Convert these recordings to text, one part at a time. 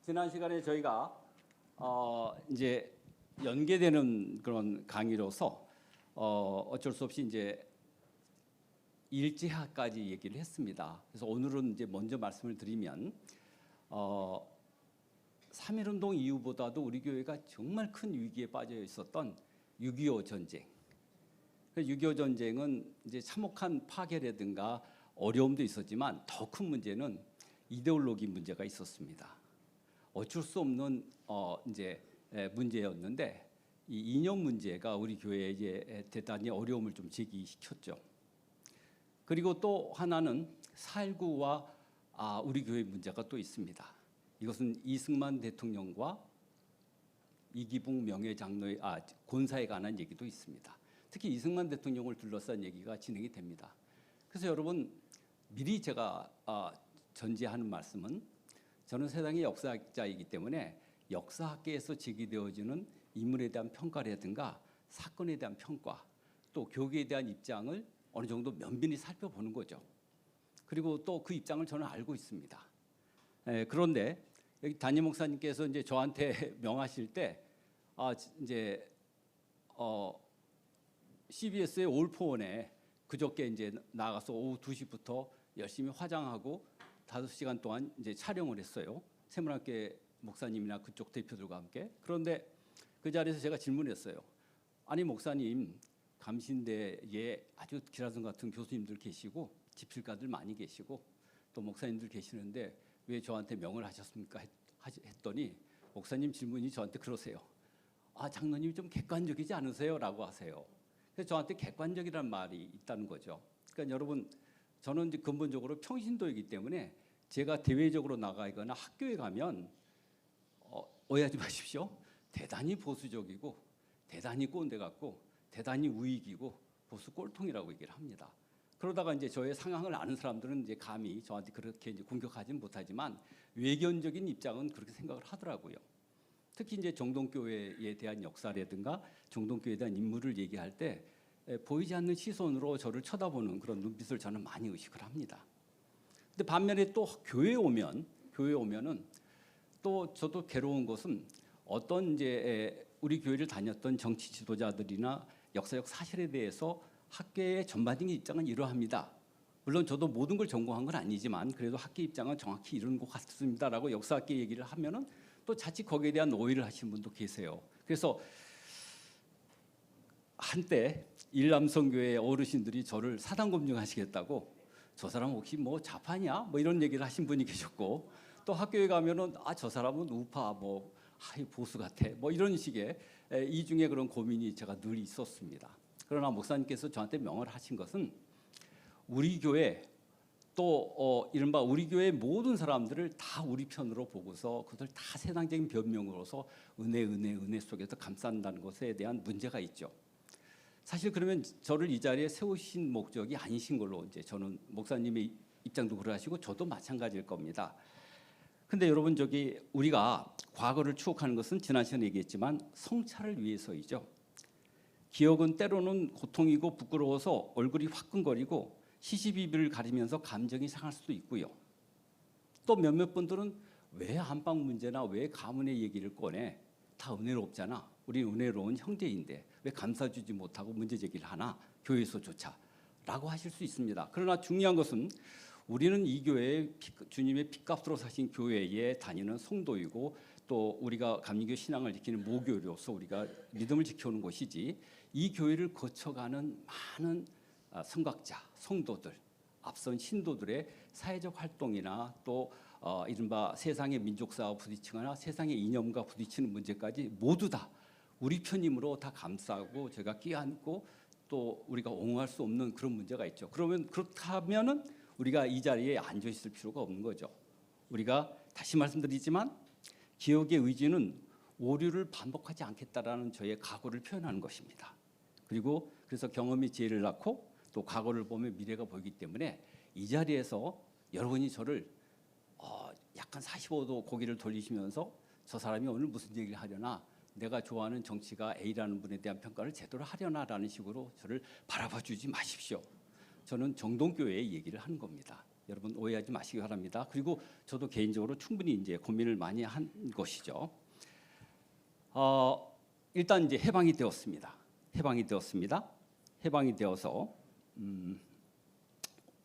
지난 시간에 저희가 이제 연계되는 그런 강의로서 어쩔 수 없이 이제 일제화까지 얘기를 했습니다. 그래서 오늘은 이제 먼저 말씀을 드리면 3.1운동 이후보다도 우리 교회가 정말 큰 위기에 빠져 있었던 6.25 전쟁. 6.25 전쟁은 이제 참혹한 파괴라든가 어려움도 있었지만 더 큰 문제는 이데올로기 문제가 있었습니다. 어쩔 수 없는 이제 문제였는데 이 이념 문제가 우리 교회에 이제 대단히 어려움을 좀 제기시켰죠. 그리고 또 하나는 4.19와 우리 교회 문제가 또 있습니다. 이것은 이승만 대통령과 이기붕 명예장로의 권사에 관한 얘기도 있습니다. 특히 이승만 대통령을 둘러싼 얘기가 진행이 됩니다. 그래서 여러분 미리 제가 전제하는 말씀은 저는 세상의 역사학자이기 때문에 역사학계에서 제기되어지는 인물에 대한 평가라든가 사건에 대한 평가 또 교계에 대한 입장을 어느 정도 면밀히 살펴보는 거죠. 그리고 또 그 입장을 저는 알고 있습니다. 그런데 여기 담임 목사님께서 이제 저한테 명하실 때 이제 CBS의 올포원에 그저께 이제 나가서 오후 2시부터 열심히 화장하고 5시간 동안 이제 촬영을 했어요. 세문학교 목사님이나 그쪽 대표들과 함께. 그런데 그 자리에서 제가 질문했어요. 아니 목사님, 감신대에 아주 기라성 같은 교수님들 계시고 집필가들 많이 계시고 또 목사님들 계시는데 왜 저한테 명을 하셨습니까? 했더니 목사님 질문이 저한테 그러세요. 장로님 좀 객관적이지 않으세요? 라고 하세요. 그래서 저한테 객관적이라는 말이 있다는 거죠. 그러니까 여러분 저는 이제 근본적으로 평신도이기 때문에 제가 대외적으로 나가거나 학교에 가면 오해하지 마십시오. 대단히 보수적이고 대단히 꼰대 같고 대단히 우익이고 보수 꼴통이라고 얘기를 합니다. 그러다가 이제 저의 상황을 아는 사람들은 이제 감히 저한테 그렇게 이제 공격하지는 못하지만 외견적인 입장은 그렇게 생각을 하더라고요. 특히 이제 정동교회에 대한 역사라든가 정동교회에 대한 인물을 얘기할 때 보이지 않는 시선으로 저를 쳐다보는 그런 눈빛을 저는 많이 의식을 합니다. 근데 반면에 또 교회에 오면은 또 저도 괴로운 것은 어떤 이제 우리 교회를 다녔던 정치 지도자들이나 역사적 사실에 대해서 학계의 전반적인 입장은 이러합니다. 물론 저도 모든 걸 전공한 건 아니지만 그래도 학계 입장은 정확히 이런 것 같습니다라고 역사학계 얘기를 하면은 또 자칫 거기에 대한 오해를 하시는 분도 계세요. 그래서 한때 일남성교회 어르신들이 저를 사단 검증하시겠다고 저 사람 혹시 뭐 좌파냐 뭐 이런 얘기를 하신 분이 계셨고 또 학교에 가면은 저 사람은 우파 뭐 보수 같아 뭐 이런 식의 이중에 그런 고민이 제가 늘 있었습니다. 그러나 목사님께서 저한테 명을 하신 것은 우리 교회 또 이른바 우리 교회 모든 사람들을 다 우리 편으로 보고서 그것을 다 세상적인 변명으로서 은혜 속에서 감싼다는 것에 대한 문제가 있죠. 사실 그러면 저를 이 자리에 세우신 목적이 아니신 걸로 이제 저는 목사님의 입장도 그러하시고 저도 마찬가지일 겁니다. 근데 여러분 우리가 과거를 추억하는 것은 지난 시간에 얘기했지만 성찰을 위해서이죠. 기억은 때로는 고통이고 부끄러워서 얼굴이 화끈거리고 시시비비를 가리면서 감정이 상할 수도 있고요. 또 몇몇 분들은 왜 안방 문제나 왜 가문의 얘기를 꺼내? 다 은혜롭잖아. 우리 은혜로운 형제인데 왜 감싸주지 못하고 문제 제기를 하나? 교회에서조차. 라고 하실 수 있습니다. 그러나 중요한 것은 우리는 이 교회에 주님의 핏값으로 사신 교회에 다니는 성도이고 또 우리가 감리교 신앙을 지키는 모교로서 우리가 믿음을 지켜오는 것이지 이 교회를 거쳐가는 많은 성각자, 성도들, 앞선 신도들의 사회적 활동이나 또 이른바 세상의 민족사와 부딪히거나 세상의 이념과 부딪히는 문제까지 모두 다 우리 편임으로 다 감싸고 제가 끼안고 또 우리가 옹호할 수 없는 그런 문제가 있죠. 그렇다면은 우리가 이 자리에 앉아 있을 필요가 없는 거죠. 우리가 다시 말씀드리지만 기억의 의지는 오류를 반복하지 않겠다라는 저의 각오를 표현하는 것입니다. 그리고 그래서 경험이 지혜를 낳고 또 과거를 보면 미래가 보이기 때문에 이 자리에서 여러분이 저를 약간 45도 고개를 돌리시면서 저 사람이 오늘 무슨 얘기를 하려나 내가 좋아하는 정치가 A라는 분에 대한 평가를 제대로 하려나라는 식으로 저를 바라봐 주지 마십시오. 저는 정동교회의 얘기를 하는 겁니다. 여러분 오해하지 마시기 바랍니다. 그리고 저도 개인적으로 충분히 이제 고민을 많이 한 것이죠. 일단 이제 해방이 되었습니다. 해방이 되어서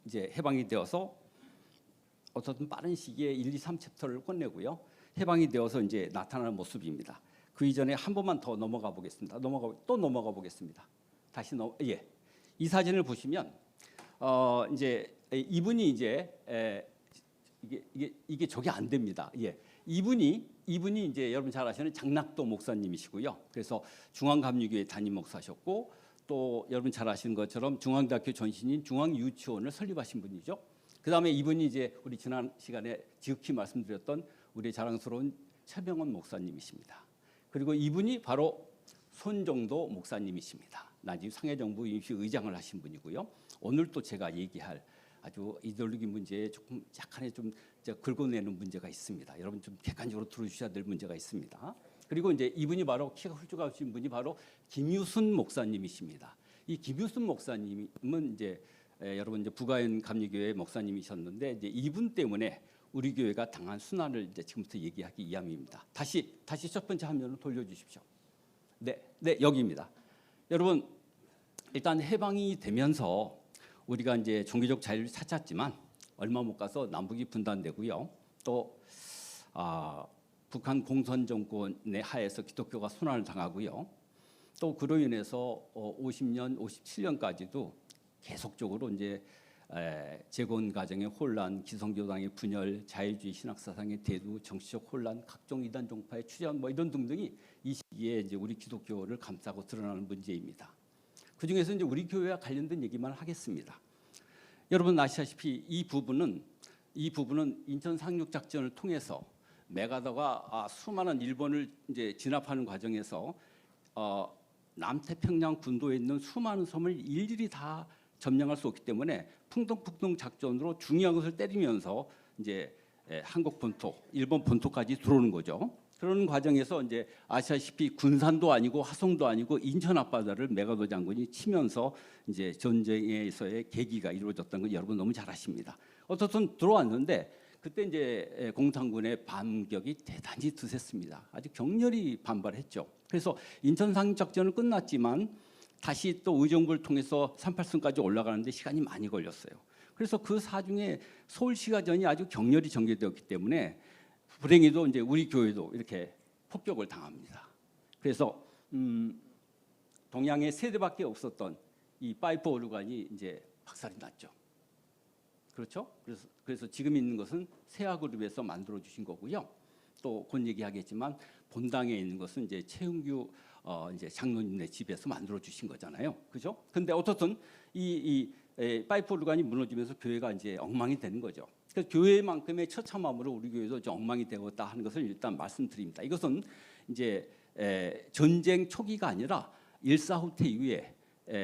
이제 해방이 되어서 어떤 빠른 시기에 1, 2, 3챕터를 끝내고요. 해방이 되어서 이제 나타나는 모습입니다. 그 이전에 한 번만 더 넘어가 보겠습니다. 넘어가 보겠습니다. 다시 이 사진을 보시면 이제 이분이 이제 이게 저게 안 됩니다. 이분이 이제 여러분 잘 아시는 장락도 목사님이시고요. 그래서 중앙감리교회 담임 목사셨고 또 여러분 잘 아시는 것처럼 중앙대학교 전신인 중앙유치원을 설립하신 분이죠. 그다음에 이분이 이제 우리 지난 시간에 지극히 말씀드렸던 우리 자랑스러운 최병원 목사님이십니다. 그리고 이분이 바로 손정도 목사님이십니다. 나중에 상해정부 임시의장을 하신 분이고요. 오늘 또 제가 얘기할 아주 이데올로기 문제에 조금 약간의 좀 긁어내는 문제가 있습니다. 여러분 좀 객관적으로 들어주셔야 될 문제가 있습니다. 그리고 이제 이분이 바로 키가 훌쩍하신 분이 바로 김유순 목사님이십니다. 이 김유순 목사님은 이제 여러분 이제 부가연 감리교회 목사님이셨는데 이제 이분 때문에 우리 교회가 당한 순환을 이제 지금부터 얘기하기 이함입니다. 다시 첫 번째 화면을 돌려주십시오. 네, 여기입니다. 여러분 일단 해방이 되면서 우리가 이제 종교적 자유를 찾았지만 얼마 못 가서 남북이 분단되고요. 또 북한 공산 정권의 하에서 기독교가 순환을 당하고요. 또 그로 인해서 50년, 57년까지도 계속적으로 이제 재건 과정의 혼란, 기성교당의 분열, 자유주의 신학사상의 대두, 정치적 혼란, 각종 이단 종파의 출현 뭐 이런 등등이 이 시기에 이제 우리 기독교를 감싸고 드러나는 문제입니다. 그 중에서 이제 우리 교회와 관련된 얘기만 하겠습니다. 여러분 아시다시피 이 부분은 인천 상륙 작전을 통해서 메가더가 수많은 일본을 이제 진압하는 과정에서 남태평양 군도에 있는 수많은 섬을 일일이 다 점령할 수 없기 때문에 풍덩풍덩 작전으로 중요한 것을 때리면서 이제 한국 본토, 일본 본토까지 들어오는 거죠. 그런 과정에서 이제 아시다시피 군산도 아니고 화성도 아니고 인천 앞바다를 메가더 장군이 치면서 이제 전쟁에서의 계기가 이루어졌다는 걸 여러분 너무 잘 아십니다. 어떻든 들어왔는데 그때 이제 공산군의 반격이 대단히 드셌습니다. 아주 격렬히 반발했죠. 그래서 인천 상륙 작전은 끝났지만 다시 또 의정부를 통해서 38선까지 올라가는데 시간이 많이 걸렸어요. 그래서 그 사중에 서울시가전이 아주 격렬히 전개되었기 때문에 불행히도 이제 우리 교회도 이렇게 폭격을 당합니다. 그래서 동양에 세 대밖에 없었던 이 파이프 오르간이 이제 박살이 났죠. 그렇죠? 그래서 지금 있는 것은 세아그룹에서 만들어 주신 거고요. 또 곧 얘기하겠지만 본당에 있는 것은 이제 최은규 이제 장로님네 집에서 만들어 주신 거잖아요. 그죠? 근데 어떻든 이 파이프 오르간이 무너지면서 교회가 이제 엉망이 되는 거죠. 그래서 교회만큼의 처참함으로 우리 교회도 좀 엉망이 되었다 하는 것을 일단 말씀드립니다. 이것은 이제 전쟁 초기가 아니라 일사후퇴 이후에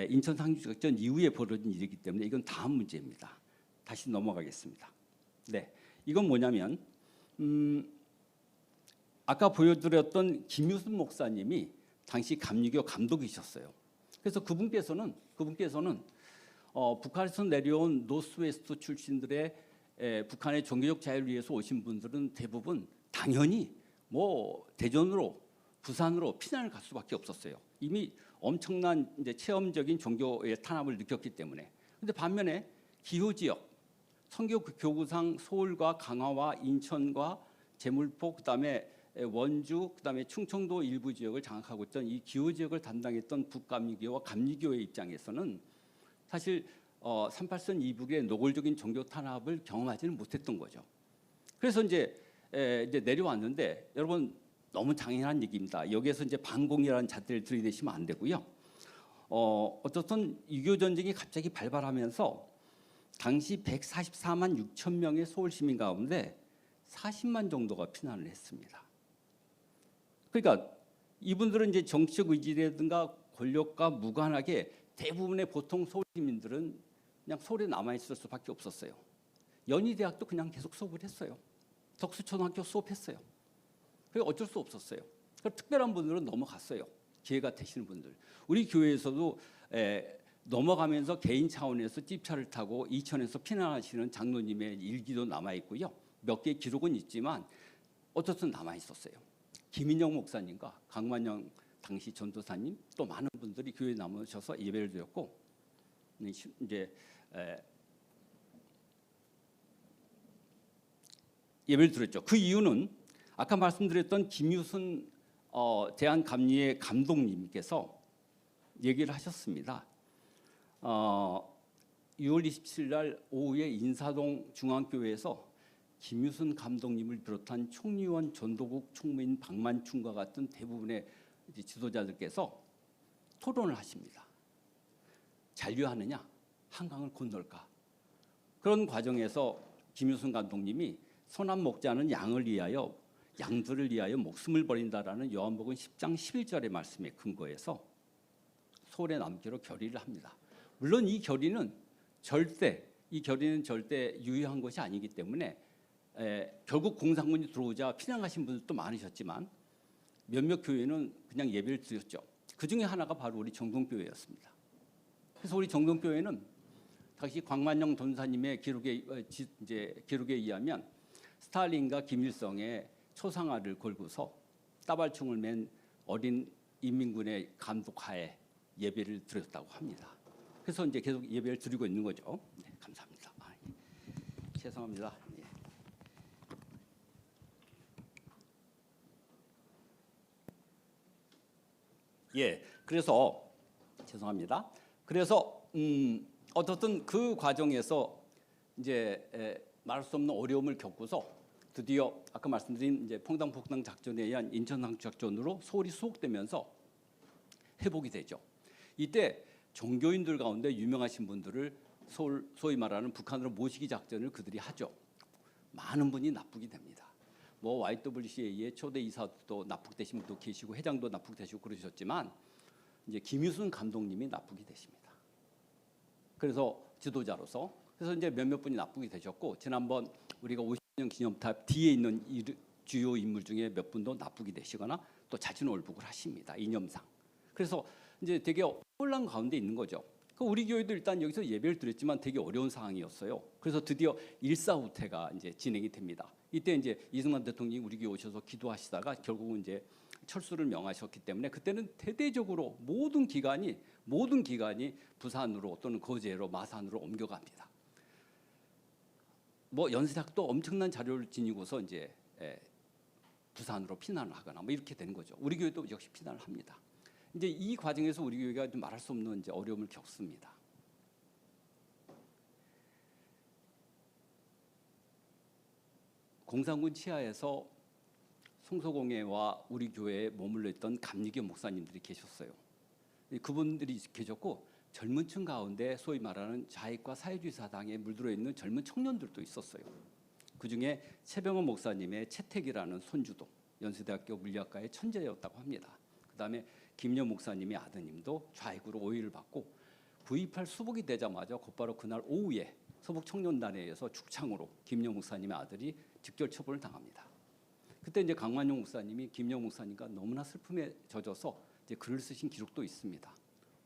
인천 상륙작전 이후에 벌어진 일이기 때문에 이건 다음 문제입니다. 다시 넘어가겠습니다. 네, 이건 뭐냐면 아까 보여드렸던 김유순 목사님이 당시 감리교 감독이셨어요. 그래서 그분께서는 북한에서 내려온 노스웨스트 출신들의 북한의 종교적 자유를 위해서 오신 분들은 대부분 당연히 뭐 대전으로 부산으로 피난을 갈 수밖에 없었어요. 이미 엄청난 이제 체험적인 종교의 탄압을 느꼈기 때문에. 근데 반면에 기호 지역 선교 교구상 서울과 강화와 인천과 제물포 그다음에 원주 그다음에 충청도 일부 지역을 장악하고 있던 이 기호 지역을 담당했던 북감리교와 감리교의 입장에서는 사실 38선 이북의 노골적인 종교 탄압을 경험하지는 못했던 거죠. 그래서 이제 내려왔는데 여러분 너무 당연한 얘기입니다. 여기에서 이제 반공이라는 잣대를 들이대시면 안 되고요. 어떻든 유교 전쟁이 갑자기 발발하면서 당시 144만 6천 명의 서울 시민 가운데 40만 정도가 피난을 했습니다. 그러니까 이분들은 이제 정치적 의지라든가 권력과 무관하게 대부분의 보통 서울 시민들은 그냥 서울에 남아 있을 수밖에 없었어요. 연희대학도 그냥 계속 수업을 했어요. 덕수초등학교 수업했어요. 그게 어쩔 수 없었어요. 특별한 분들은 넘어갔어요. 기회가 되시는 분들. 우리 교회에서도 넘어가면서 개인 차원에서 찝차를 타고 이천에서 피난하시는 장로님의 일기도 남아 있고요. 몇 개의 기록은 있지만 어쨌든 남아 있었어요. 김인영 목사님과 강만영 당시 전도사님 또 많은 분들이 교회에 남으셔서 예배를 드렸고 이제 예배를 드렸죠. 그 이유는 아까 말씀드렸던 김유순 대한감리회 감독님께서 얘기를 하셨습니다. 6월 27일 날 오후에 인사동 중앙교회에서 김유순 감독님을 비롯한 총리원 전도국 총무인 박만춘과 같은 대부분의 지도자들께서 토론을 하십니다. 잔류하느냐, 한강을 건널까. 그런 과정에서 김유순 감독님이 선한 목자는 양들을 위하여 목숨을 버린다라는 요한복음 10장 11절의 말씀에 근거해서 서울에 남기로 결의를 합니다. 물론 이 결의는 절대 유효한 것이 아니기 때문에 결국 공산군이 들어오자 피난가신 분들도 많으셨지만 몇몇 교회는 그냥 예배를 드렸죠. 그 중에 하나가 바로 우리 정동교회였습니다. 그래서 우리 정동교회는 당시 광만영 전사님의 기록에 의하면 스탈린과 김일성의 초상화를 걸고서 따발총을 맨 어린 인민군의 감독하에 예배를 드렸다고 합니다. 그래서 이제 계속 예배를 드리고 있는 거죠. 네, 감사합니다. 죄송합니다. 그래서 죄송합니다. 그래서 어떻든 그 과정에서 이제 말할 수 없는 어려움을 겪고서 드디어 아까 말씀드린 이제 퐁당퐁당 작전에 의한 인천 상륙 작전으로 서울이 수복되면서 회복이 되죠. 이때 종교인들 가운데 유명하신 분들을 소위 말하는 북한으로 모시기 작전을 그들이 하죠. 많은 분이 납북이 됩니다. 뭐 YWCA의 초대 이사도 납북되신 분도 계시고 회장도 납북되시고 그러셨지만 이제 김유순 감독님이 납북이 되십니다. 그래서 지도자로서 그래서 이제 몇몇 분이 납북이 되셨고 지난번 우리가 50년 기념탑 뒤에 있는 주요 인물 중에 몇 분도 납북이 되시거나 또 자진월북을 하십니다. 이념상. 그래서 이제 되게 혼란 가운데 있는 거죠. 우리 교회도 일단 여기서 예배를 드렸지만 되게 어려운 상황이었어요. 그래서 드디어 일사후퇴가 이제 진행이 됩니다. 이때 이제 이승만 대통령이 우리 교회 오셔서 기도하시다가 결국은 이제 철수를 명하셨기 때문에 그때는 대대적으로 모든 기관이 부산으로 또는 거제로 마산으로 옮겨갑니다. 뭐 연세대학도 엄청난 자료를 지니고서 이제 부산으로 피난을 하거나 뭐 이렇게 되는 거죠. 우리 교회도 역시 피난을 합니다. 이제 이 과정에서 우리 교회가 좀 말할 수 없는 이제 어려움을 겪습니다. 공산군 치하에서 송소공회와 우리 교회에 머물러 있던 감리교 목사님들이 계셨어요. 그분들이 계셨고 젊은 층 가운데 소위 말하는 좌익과 사회주의 사당에 물들어 있는 젊은 청년들도 있었어요. 그중에 최병원 목사님의 채택이라는 손주도 연세대학교 물리학과의 천재였다고 합니다. 그다음에 김여 목사님의 아드님도 좌익으로 오해를 받고 9.28 수복이 되자마자 곧바로 그날 오후에 서북 청년단에 의해서 죽창으로 김여 목사님의 아들이 직결 처벌을 당합니다. 그때 이제 강만용 목사님이 김여 목사님과 너무나 슬픔에 젖어서 이제 글을 쓰신 기록도 있습니다.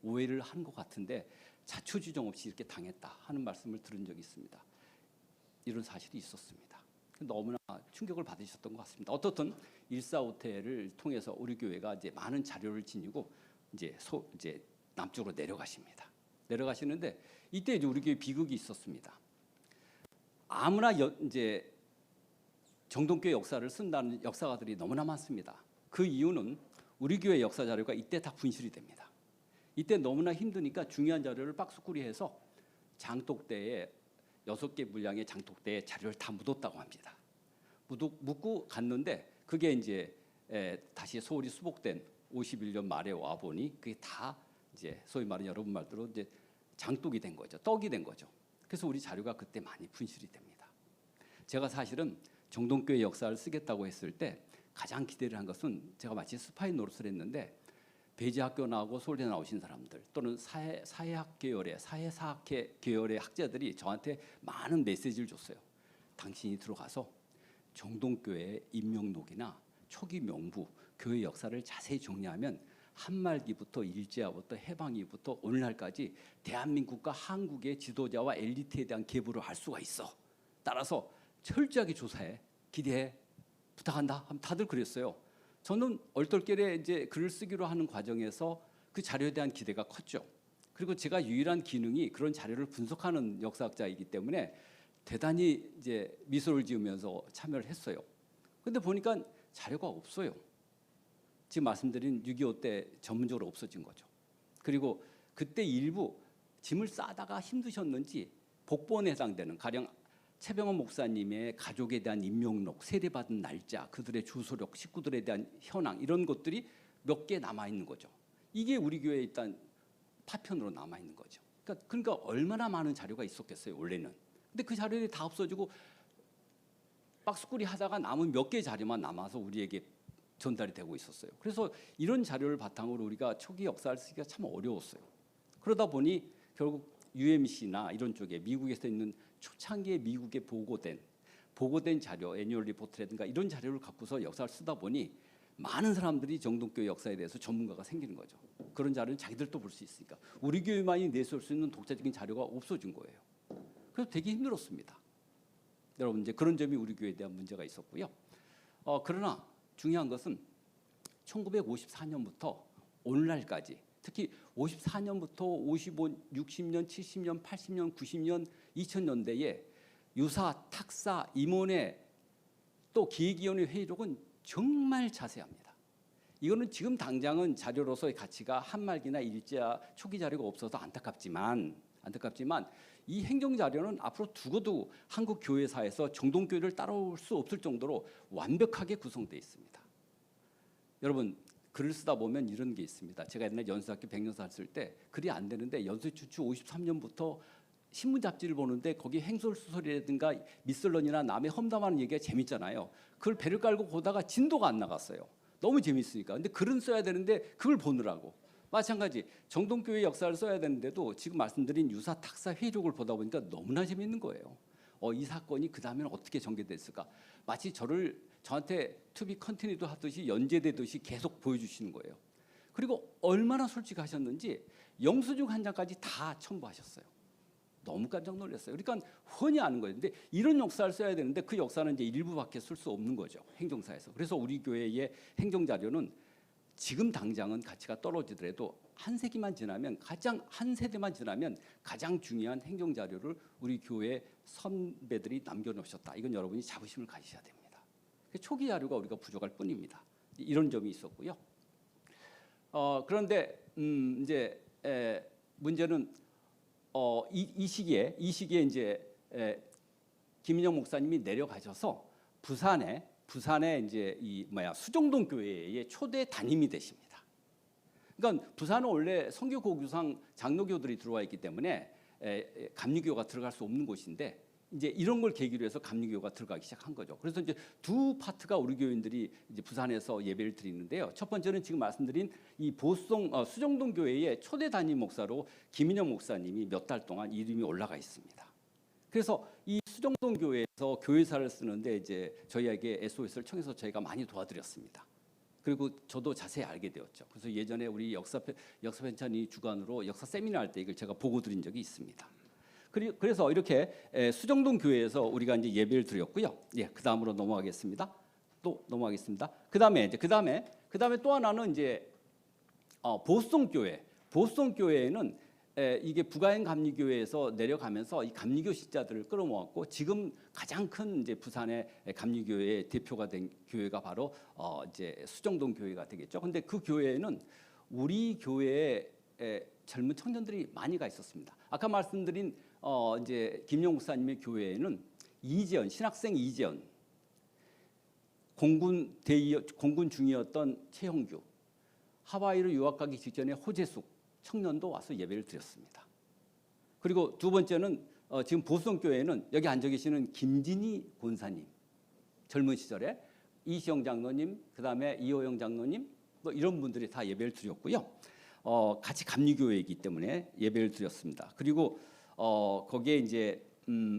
오해를 한 것 같은데 자초지종 없이 이렇게 당했다 하는 말씀을 들은 적이 있습니다. 이런 사실이 있었습니다. 너무나 충격을 받으셨던 것 같습니다. 어떻든 일사후퇴를 통해서 우리 교회가 이제 많은 자료를 지니고 이제 남쪽으로 내려가십니다. 내려가시는데 이때 이제 우리 교회 비극이 있었습니다. 아무나 이제 정동교회 역사를 쓴다는 역사가들이 너무나 많습니다. 그 이유는 우리 교회 역사 자료가 이때 다 분실이 됩니다. 이때 너무나 힘드니까 중요한 자료를 박스꾸리해서 장독대에 6개 분량의 장독대에 자료를 다 묻었다고 합니다. 묻고 갔는데 그게 이제 다시 서울이 수복된 51년 말에 와 보니 그게 다 이제 소위 말하는 여러분 말대로 이제 장독이 된 거죠. 떡이 된 거죠. 그래서 우리 자료가 그때 많이 분실이 됩니다. 제가 사실은 정동교회 역사를 쓰겠다고 했을 때 가장 기대를 한 것은 제가 마치 스파이 노릇을 했는데 배지학교 나오고 서울대 나오신 사람들 또는 사회학 계열의 사회사학 계열의 학자들이 저한테 많은 메시지를 줬어요. 당신이 들어가서 정동교회의 인명록이나 초기 명부, 교회 역사를 자세히 정리하면 한말기부터 일제화부터 해방이부터 오늘날까지 대한민국과 한국의 지도자와 엘리트에 대한 계보를 알 수가 있어. 따라서 철저하게 조사해, 기대해, 부탁한다 하면 다들 그랬어요. 저는 얼떨결에 이제 글을 쓰기로 하는 과정에서 그 자료에 대한 기대가 컸죠. 그리고 제가 유일한 기능이 그런 자료를 분석하는 역사학자이기 때문에 대단히 이제 미소를 지으면서 참여를 했어요. 근데 보니까 자료가 없어요. 지금 말씀드린 6.25 때 전문적으로 없어진 거죠. 그리고 그때 일부 짐을 싸다가 힘드셨는지 복본에 해당되는 가령 최병원 목사님의 가족에 대한 임명록, 세례받은 날짜, 그들의 주소록, 식구들에 대한 현황 이런 것들이 몇 개 남아 있는 거죠. 이게 우리 교회에 일단 파편으로 남아 있는 거죠. 그러니까 얼마나 많은 자료가 있었겠어요, 원래는. 근데 그 자료들이 다 없어지고 박스꾸리 하다가 남은 몇 개의 자료만 남아서 우리에게 전달이 되고 있었어요. 그래서 이런 자료를 바탕으로 우리가 초기 역사를 쓰기가 참 어려웠어요. 그러다 보니 결국 UMC나 이런 쪽에 미국에서 있는 초창기에 미국에 보고된 자료, 애니얼 리포트라든가 이런 자료를 갖고서 역사를 쓰다 보니 많은 사람들이 정동교회 역사에 대해서 전문가가 생기는 거죠. 그런 자료는 자기들도 볼 수 있으니까 우리 교회만이 내세울 수 있는 독자적인 자료가 없어진 거예요. 그래서 되게 힘들었습니다. 여러분 이제 그런 점이 우리 교회에 대한 문제가 있었고요. 그러나 중요한 것은 1954년부터 오늘날까지 특히 54년부터 55, 60년, 70년, 80년, 90년, 2000년대에 유사, 탁사, 임원회 또 기획위원회 회의록은 정말 자세합니다. 이거는 지금 당장은 자료로서의 가치가 한말기나 일제화 초기 자료가 없어서 안타깝지만 이 행정 자료는 앞으로 두고도 한국 교회사에서 정동교회를 따라올 수 없을 정도로 완벽하게 구성되어 있습니다. 여러분 글을 쓰다 보면 이런 게 있습니다. 제가 옛날에 연수학교 백년사 쓸 때 글이 안 되는데 연수추추 53년부터 신문 잡지를 보는데 거기 행설수설이라든가 미설런이나 남의 험담하는 얘기가 재밌잖아요. 그걸 배를 깔고 보다가 진도가 안 나갔어요. 너무 재밌으니까. 근데 글은 써야 되는데 그걸 보느라고. 마찬가지 정동교회 역사를 써야 되는데도 지금 말씀드린 유사 탁사 회의록을 보다 보니까 너무나 재밌는 거예요. 이 사건이 그 다음에는 어떻게 전개됐을까. 마치 저한테 투비 컨티뉴도 하듯이 연재되듯이 계속 보여주시는 거예요. 그리고 얼마나 솔직하셨는지 영수증 한 장까지 다 첨부하셨어요. 너무 깜짝 놀랐어요. 그러니까 훤히 아는 거예요. 근데 이런 역사를 써야 되는데 그 역사는 이제 일부밖에 쓸 수 없는 거죠. 행정사에서. 그래서 우리 교회의 행정자료는 지금 당장은 가치가 떨어지더라도 한 세기만 지나면 한 세대만 지나면 가장 중요한 행정자료를 우리 교회 선배들이 남겨놓으셨다. 이건 여러분이 자부심을 가지셔야 됩니다. 초기 자료가 우리가 부족할 뿐입니다. 이런 점이 있었고요. 그런데 이제 문제는 이 시기에 이제 김인영 목사님이 내려가셔서 부산에 이제 수정동 교회의 초대 담임이 되십니다. 그러니까 부산은 원래 선교 고교상 장로교들이 들어와 있기 때문에 감리교가 들어갈 수 없는 곳인데 이제 이런 걸 계기로 해서 감리교가 들어가기 시작한 거죠. 그래서 이제 두 파트가 우리 교인들이 이제 부산에서 예배를 드리는데요. 첫 번째는 지금 말씀드린 이 수정동 교회의 초대 담임 목사로 김인영 목사님이 몇 달 동안 이름이 올라가 있습니다. 그래서 이 수정동 교회에서 교회사를 쓰는데 이제 저희에게 SOS를 청해서 저희가 많이 도와드렸습니다. 그리고 저도 자세히 알게 되었죠. 그래서 예전에 우리 역사편찬이 주관으로 역사 세미나 할 때 이걸 제가 보고 드린 적이 있습니다. 그래서 이렇게 수정동 교회에서 우리가 이제 예배를 드렸고요. 예, 그 다음으로 넘어가겠습니다. 그 다음에 또 하나는 이제 보성 교회에는 이게 북아행 감리교회에서 내려가면서 이 감리교 신자들을 끌어모았고 지금 가장 큰 이제 부산의 감리교회의 대표가 된 교회가 바로 이제 수정동 교회가 되겠죠. 근데 그 교회에는 우리 교회에 젊은 청년들이 많이 가 있었습니다. 아까 말씀드린 이제 김용 목사님의 교회에는 신학생 이재현, 공군 중이었던 최형규, 하와이로 유학 가기 직전에 호재숙 청년도 와서 예배를 드렸습니다. 그리고 두 번째는 지금 보성교회는 여기 앉아 계시는 김진희 권사님, 젊은 시절에 이시영 장로님, 그다음에 이호영 장로님 뭐 이런 분들이 다 예배를 드렸고요. 같이 감리교회이기 때문에 예배를 드렸습니다. 그리고 거기에 이제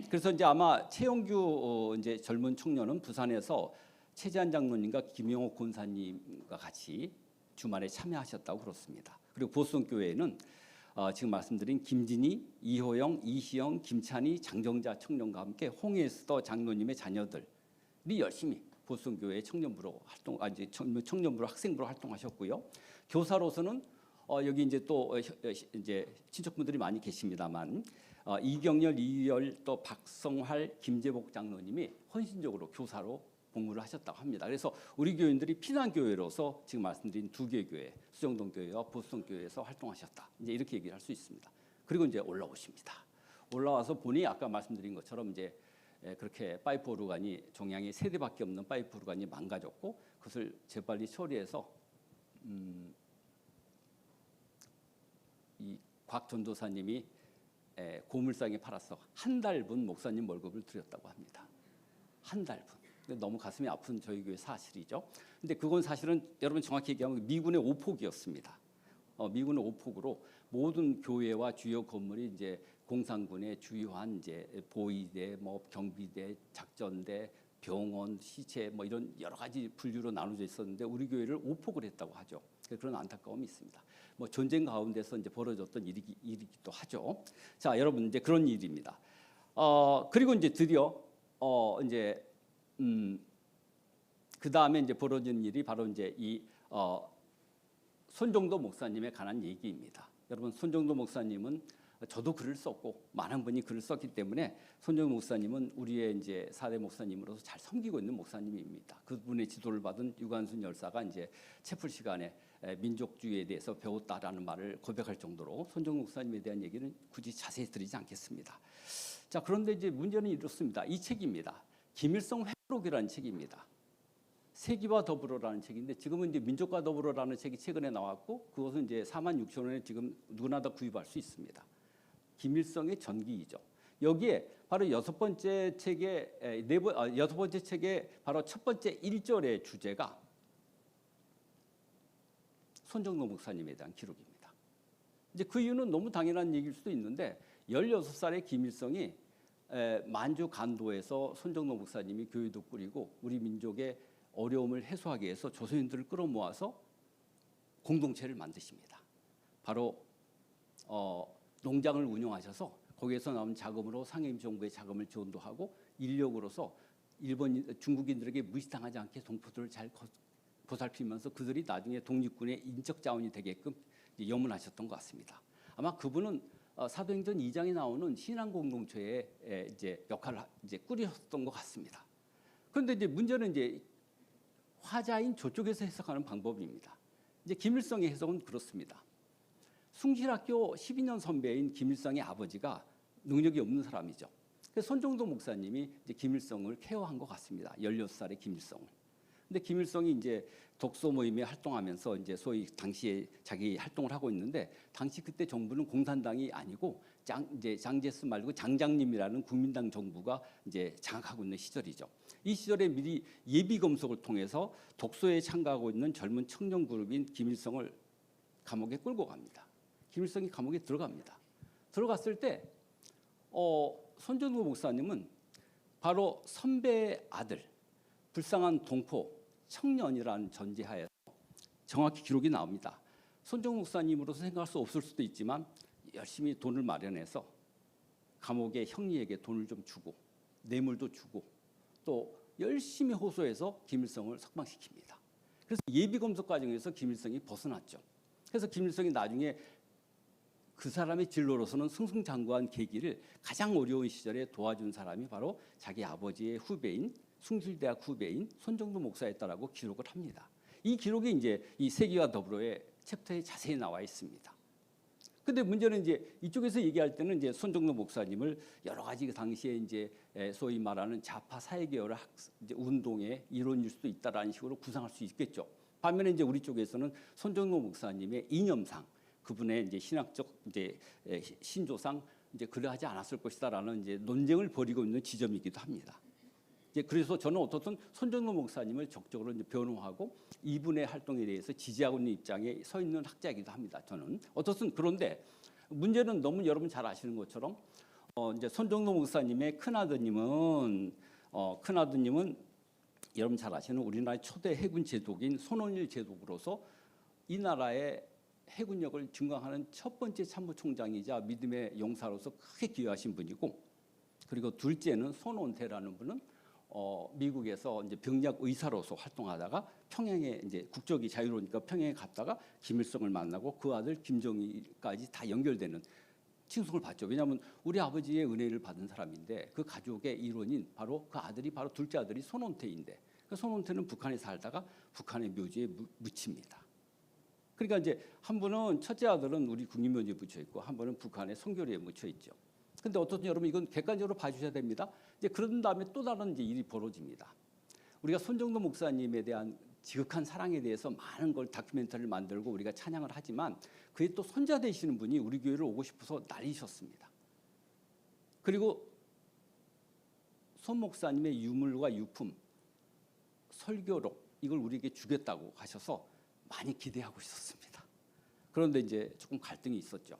그래서 이제 아마 최영규 이제 젊은 청년은 부산에서 최재한 장로님과 김영옥 권사님과 같이 주말에 참여하셨다고 그렇습니다. 그리고 보성교회에는 지금 말씀드린 김진희, 이호영, 이시영, 김찬희, 장정자 청년과 함께 홍에스더 장로님의 자녀들이 열심히 보성교회 청년부로 청년부로 학생부로 활동하셨고요. 교사로서는 여기 이제 또 이제 친척분들이 많이 계십니다만 이경열, 이유열, 또 박성활, 김재복 장로님이 헌신적으로 교사로 복무를 하셨다고 합니다. 그래서 우리 교인들이 피난교회로서 지금 말씀드린 두 개의 교회, 수정동교회와 보성교회에서 활동하셨다. 이제 이렇게 얘기를 할 수 있습니다. 그리고 이제 올라오십니다. 올라와서 보니 아까 말씀드린 것처럼 이제 그렇게 파이프 오르간이 종양이 세 대밖에 없는 파이프 오르간이 망가졌고 그것을 재빨리 처리해서 이 곽 전도사님이 고물상에 팔아서 한 달분 목사님 월급을 드렸다고 합니다. 한 달분. 너무 가슴이 아픈 저희 교회 사실이죠. 근데 그건 사실은 여러분 정확히 얘기하면 미군의 오폭이었습니다. 미군의 오폭으로 모든 교회와 주요 건물이 이제 공산군의 주요한 이제 보위대, 뭐 경비대, 작전대, 병원, 시체 뭐 이런 여러 가지 분류로 나눠져 있었는데 우리 교회를 오폭을 했다고 하죠. 그런 안타까움이 있습니다. 뭐 전쟁 가운데서 이제 벌어졌던 일이기도 하죠. 자, 여러분 이제 그런 일입니다. 그리고 이제 드디어 이제 그 다음에 이제 벌어진 일이 바로 이제 이 손정도 목사님에 관한 얘기입니다. 여러분 손정도 목사님은 저도 글을 썼고 많은 분이 글을 썼기 때문에 손정도 목사님은 우리의 이제 4대 목사님으로서 잘 섬기고 있는 목사님입니다. 그분의 지도를 받은 유관순 열사가 이제 채플 시간에 민족주의에 대해서 배웠다라는 말을 고백할 정도로 손정도 목사님에 대한 얘기는 굳이 자세히 드리지 않겠습니다. 자, 그런데 이제 문제는 이렇습니다. 이 책입니다. 김일성 회복록이라는 책입니다. 세기와 더불어라는 책인데 지금은 이제 민족과 더불어라는 책이 최근에 나왔고 그것은 이제 46,000원에 지금 누구나 다 구입할 수 있습니다. 김일성의 전기이죠. 여기에 바로 여섯 번째 책의 바로 첫 번째 1절의 주제가 손정도 목사님에 대한 기록입니다. 이제 그 이유는 너무 당연한 얘기일 수도 있는데 16살의 김일성이 만주 간도에서 손정도 목사님이 교회도 꾸리고 우리 민족의 어려움을 해소하기 위해서 조선인들을 끌어모아서 공동체를 만드십니다. 바로 농장을 운영하셔서 거기에서 나온 자금으로 상해임 정부의 자금을 지원도 하고 인력으로서 중국인들에게 무시당하지 않게 동포들을 잘 보살피면서 그들이 나중에 독립군의 인적 자원이 되게끔 염원하셨던 것 같습니다. 아마 그분은 사도행전 2장에 나오는 신앙 공동체의 이제 역할을 이제 꾸리셨던 것 같습니다. 그런데 이제 문제는 이제 화자인 저쪽에서 해석하는 방법입니다. 이제 김일성의 해석은 그렇습니다. 숭실학교 12년 선배인 김일성의 아버지가 능력이 없는 사람이죠. 그래서 손정도 목사님이 이제 김일성을 케어한 것 같습니다. 16살의 김일성을. 근데 김일성이 이제 독서 모임에 활동하면서 이제 소위 당시에 자기 활동을 하고 있는데 당시 그때 정부는 공산당이 아니고 이제 장제스 말고 장장님이라는 국민당 정부가 이제 장악하고 있는 시절이죠. 이 시절에 미리 예비 검색을 통해서 독서에 참가하고 있는 젊은 청년 그룹인 김일성을 감옥에 끌고 갑니다. 김일성이 감옥에 들어갑니다. 들어갔을 때 손정도 목사님은 바로 선배의 아들, 불쌍한 동포, 청년이라는 전제하에 정확히 기록이 나옵니다. 손정도 목사님으로서 생각할 수 없을 수도 있지만 열심히 돈을 마련해서 감옥의 형리에게 돈을 좀 주고 뇌물도 주고 또 열심히 호소해서 김일성을 석방시킵니다. 그래서 예비 검색 과정에서 김일성이 벗어났죠. 그래서 김일성이 나중에 그 사람의 진로로서는 승승장구한 계기를 가장 어려운 시절에 도와준 사람이 바로 자기 아버지의 후배인 숭실대학 후배인 손정도 목사였다라고 기록을 합니다. 이 기록이 이제 이 세기와 더불어의 챕터에 자세히 나와 있습니다. 근데 문제는 이제 이쪽에서 얘기할 때는 이제 손정도 목사님을 여러 가지 그 당시에 이제 소위 말하는 좌파 사회계열의 운동의 일원일 수도 있다라는 식으로 구상할 수 있겠죠. 반면에 이제 우리 쪽에서는 손정도 목사님의 이념상 그분의 이제 신학적 이제 신조상 이제 그러하지 않았을 것이다라는 이제 논쟁을 벌이고 있는 지점이기도 합니다. 이제 그래서 저는 어떻든 손정도 목사님을 적극적으로 이제 변호하고 이분의 활동에 대해서 지지하고 있는 입장에 서 있는 학자이기도 합니다. 저는 어떻든 그런데 문제는 너무 여러분 잘 아시는 것처럼 이제 손정도 목사님의 큰아드님은 여러분 잘 아시는 우리나라의 초대 해군 제독인 손원일 제독으로서 이 나라의 해군력을 증강하는 첫 번째 참모총장이자 믿음의 용사로서 크게 기여하신 분이고, 그리고 둘째는 손원태라는 분은 미국에서 이제 병력 의사로서 활동하다가 평양에 이제 국적이 자유로우니까 평양에 갔다가 김일성을 만나고 그 아들 김정일까지 다 연결되는 칭송을 받죠. 왜냐하면 우리 아버지의 은혜를 받은 사람인데 그 가족의 일원인 바로 그 아들이 바로 둘째 아들이 손원태인데, 그 손원태는 북한에 살다가 북한의 묘지에 묻힙니다. 그러니까 이제 한 분은 첫째 아들은 우리 국립묘지에 묻혀 있고 한 분은 북한의 성교리에 묻혀 있죠. 근데 어떻든 여러분 이건 객관적으로 봐주셔야 됩니다. 이제 그런 다음에 또 다른 이제 일이 벌어집니다. 우리가 손정도 목사님에 대한 지극한 사랑에 대해서 많은 걸 다큐멘터리를 만들고 우리가 찬양을 하지만 그에 또 손자 되시는 분이 우리 교회를 오고 싶어서 난리셨습니다. 그리고 손 목사님의 유물과 유품, 설교록 이걸 우리에게 주겠다고 하셔서 많이 기대하고 있었습니다. 그런데 이제 조금 갈등이 있었죠.